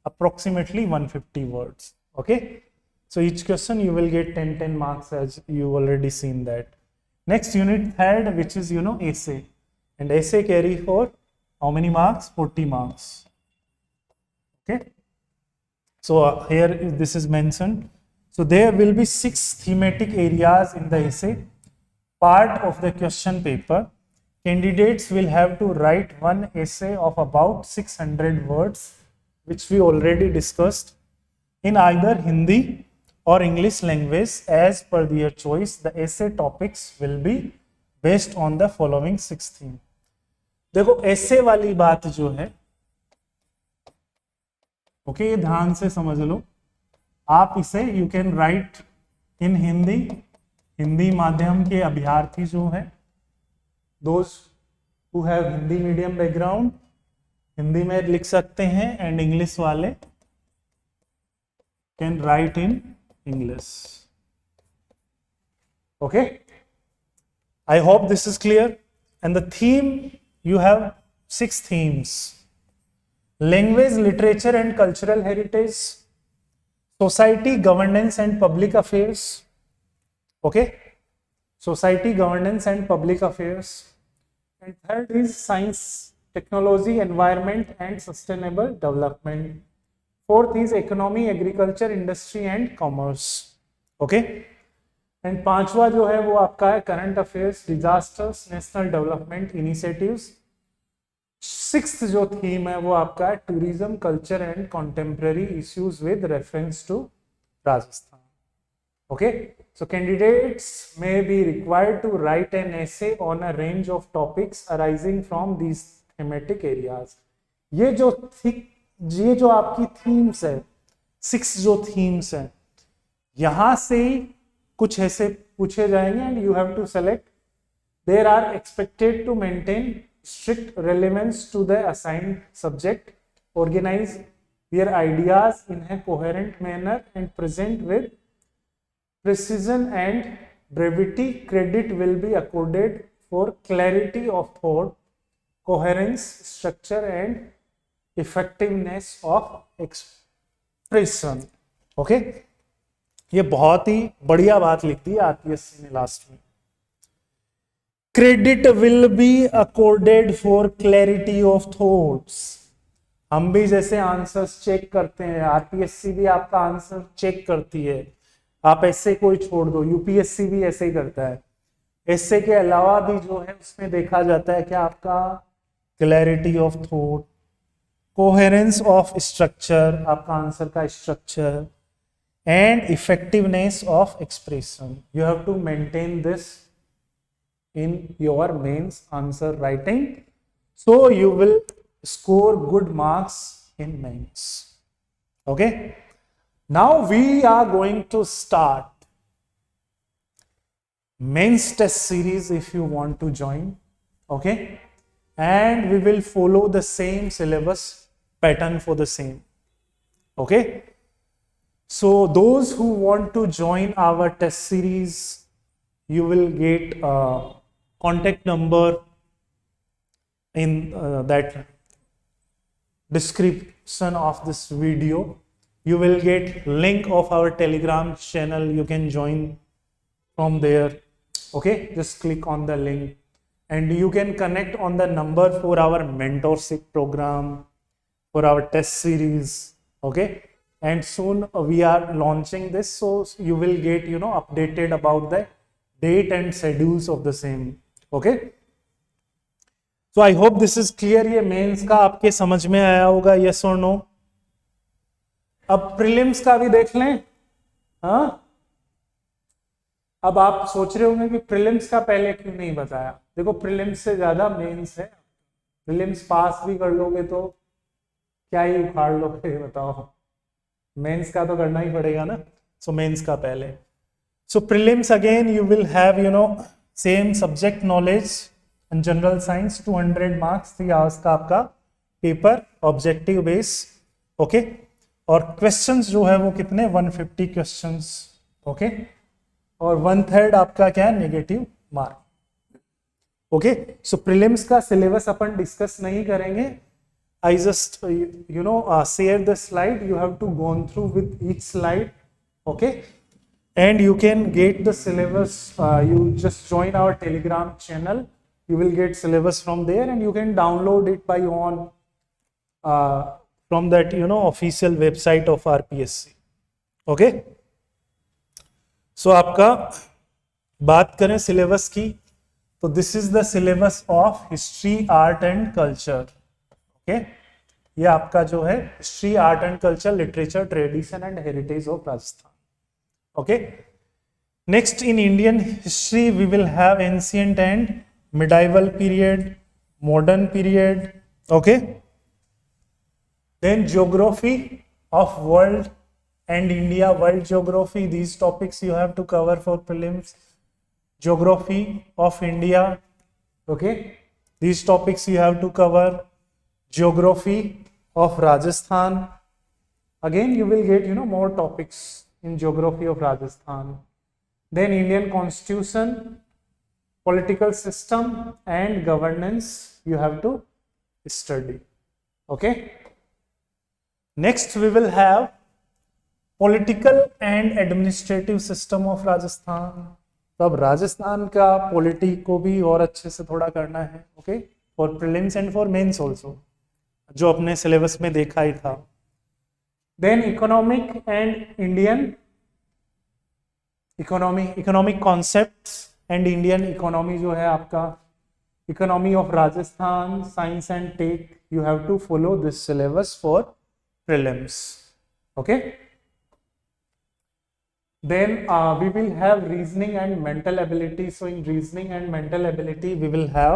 approximately 150 words. Okay, so each question you will get 10 marks, as you already seen that. Next, unit 3rd, which is essay, and essay carry for how many marks? 40 marks. Okay, so here this is mentioned. So there will be 6 thematic areas in the essay part of the question paper. Candidates will have to write one essay of about 600 words, which we already discussed, in either Hindi or English language as per their choice. The essay topics will be based on the following 6 themes. देखो ऐसे वाली बात जो है, okay, ये ध्यान से समझ लो। आप इसे यू कैन राइट इन हिंदी, हिंदी माध्यम के अभ्यर्थी जो है, those who have Hindi medium background, Hindi में लिख सकते हैं, एंड इंग्लिश वाले can write in English. Okay, I hope this is clear. and the theme, you have 6 themes: language, literature and cultural heritage, society, governance and public affairs. Okay, society, governance and public affairs. And third is science, technology, environment and sustainable development. Fourth is economy, agriculture, industry and commerce. Okay, and पांचवा जो है वो आपका है current affairs, disasters, national development initiatives. Sixth जो theme है वो आपका है tourism, culture and contemporary issues with reference to Rajasthan. Okay, so candidates may be required to write an essay on a range of topics arising from these thematic areas. ये जो आपकी themes है, 6 जो थीम्स है, यहां से कुछ ऐसे पूछे जाएंगे and you have to select. There are expected to maintain strict relevance to the assigned subject, organize their ideas in a coherent manner and present with precision and brevity. Credit will be accorded for clarity of thought, coherence, structure and effectiveness of expression. Okay, ये बहुत ही बढ़िया बात लिख दी RPSC ने last में। Credit will be accorded for clarity of thoughts. हम भी जैसे आंसर्स चेक करते हैं, आरपीएससी भी आपका आंसर चेक करती है। आप ऐसे कोई छोड़ दो, यूपीएससी भी ऐसे ही करता है। ऐसे के अलावा भी जो है उसमें देखा जाता है कि आपका clarity of thought, coherence of structure, आपका आंसर का structure, and effectiveness of expression. You have to maintain this in your mains answer writing, so you will score good marks in mains. Okay, now we are going to start mains test series if you want to join. Okay, and we will follow the same syllabus pattern for the same. Okay, so those who want to join our test series, you will get contact number in that description of this video. You will get link of our Telegram channel. You can join from there. Okay, just click on the link and you can connect on the number for our mentorship program, for our test series. Okay, and soon we are launching this, so you will get updated about the date and schedules of the same. Okay, so I hope this is clear. ये mains का आपके समझ में आया होगा, yes और no. अब prelims का भी देख लें। हाँ, अब आप सोच रहे होंगे कि प्रीलिम्स का पहले क्यों नहीं बताया। देखो, प्रीलिम्स से ज्यादा मेंस है। प्रीलिम्स पास भी कर लोगे तो क्या ही उखाड़ लोगे, बताओ। मेंस का तो करना ही पड़ेगा ना। सो मेंस का पहले। So prelims again you will have same subject knowledge and general science, 200 marks, 3 hours का आपका पेपर, ऑब्जेक्टिव बेस। ओके, और क्वेश्चंस जो है वो कितने, 150 क्वेश्चंस। ओके, और 1/3 आपका क्या है, negative mark. Okay, so prelims का सिलेबस अपन डिस्कस नहीं करेंगे। I just share the slide, you have to go through with each slide. Okay, and you can get the syllabus. You just join our Telegram channel, you will get syllabus from there and you can download it by on from that official website of RPSC. Okay, so आपका बात करें syllabus की, तो this is the syllabus of history, art and culture. Okay, ये आपका जो है history, art and culture, literature, tradition and heritage of Rajasthan. Okay, next in Indian history we will have ancient and medieval period, modern period. Okay, then geography of world and India, world geography, these topics you have to cover for prelims. Geography of India, okay, these topics you have to cover. Geography of Rajasthan, again you will get more topics in geography of Rajasthan. Then Indian Constitution, political system and governance you have to study. Okay, next we will have political and administrative system of Rajasthan. तो अब राजस्थान का polity को भी और अच्छे से थोड़ा करना है. Okay, for prelims and for mains also, जो अपने सिलेबस में देखा ही था. Then economic and Indian economic concepts and Indian economy जो है आपका, economy of Rajasthan, science and tech. You have to follow this syllabus for prelims. Okay, then we will have reasoning and mental ability. So in reasoning and mental ability we will have,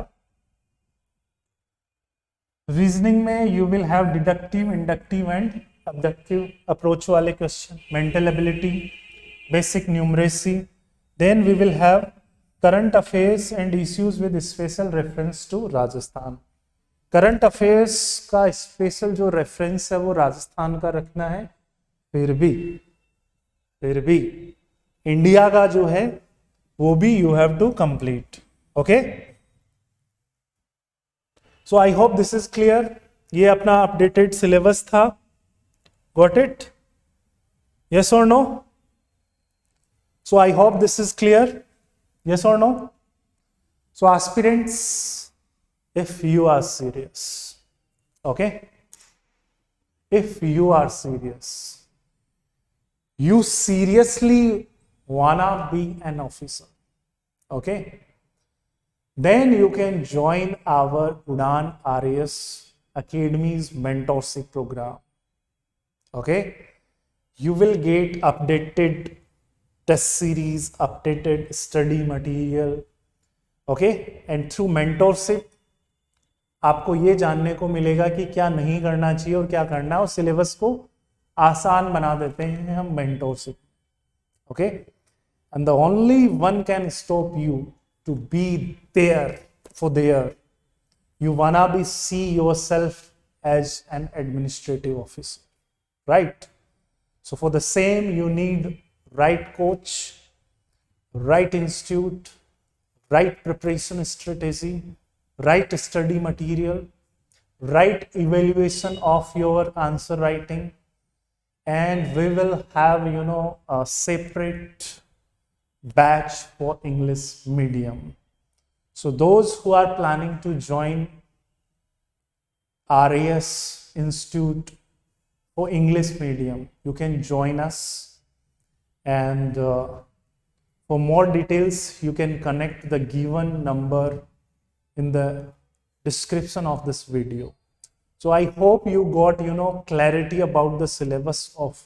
reasoning में you will have deductive, inductive and abductive approach वाले question. Mental ability, basic numeracy. Then we will have current affairs and issues with special reference to Rajasthan. Current affairs का special जो reference है वो राजस्थान का रखना है. फिर भी इंडिया का जो है वो भी you have to complete. Okay, so I hope this is clear. ये अपना अपडेटेड सिलेबस था. Got it? यस और no? So I hope this is clear. Yes और no? So aspirants, if you are serious, okay, if you are serious, you seriously wanna be an officer, okay, then you can join our Udaan RAS Academy's mentorship program. Okay, you will get updated test series, updated study material. Okay, and through mentorship आपको ये जानने को मिलेगा कि क्या नहीं करना चाहिए और क्या करना है, और सिलेबस को आसान बना देते हैं हम mentorship. Okay, and the only one can stop you to be there for there. You wanna be see yourself as an administrative officer, right? So for the same you need right coach, right institute, right preparation strategy, right study material, right evaluation of your answer writing, and we will have a separate batch for English medium. So those who are planning to join RAS Institute for English medium, you can join us, and for more details you can connect the given number in the description of this video. So I hope you got clarity about the syllabus of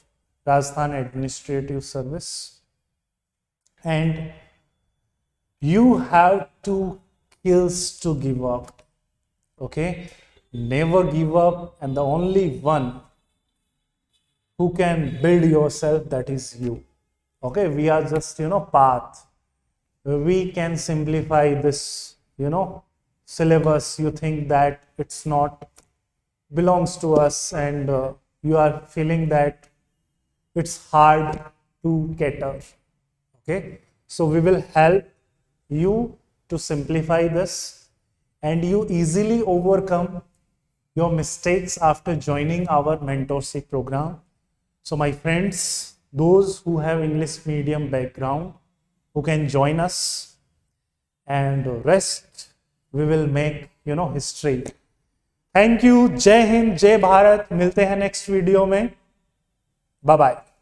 Rajasthan Administrative Service, and you have 2 kills to give up. Okay, never give up, and the only one who can build yourself, that is you. Okay, we are just path. We can simplify this syllabus. You think that it's not belongs to us, and you are feeling that it's hard to cater. Okay, so we will help you to simplify this, and you easily overcome your mistakes after joining our mentorship program. So my friends, those who have English medium background, who can join us, and rest we will make history. Thank you. जय हिंद, जय भारत. मिलते हैं next video में. Bye bye.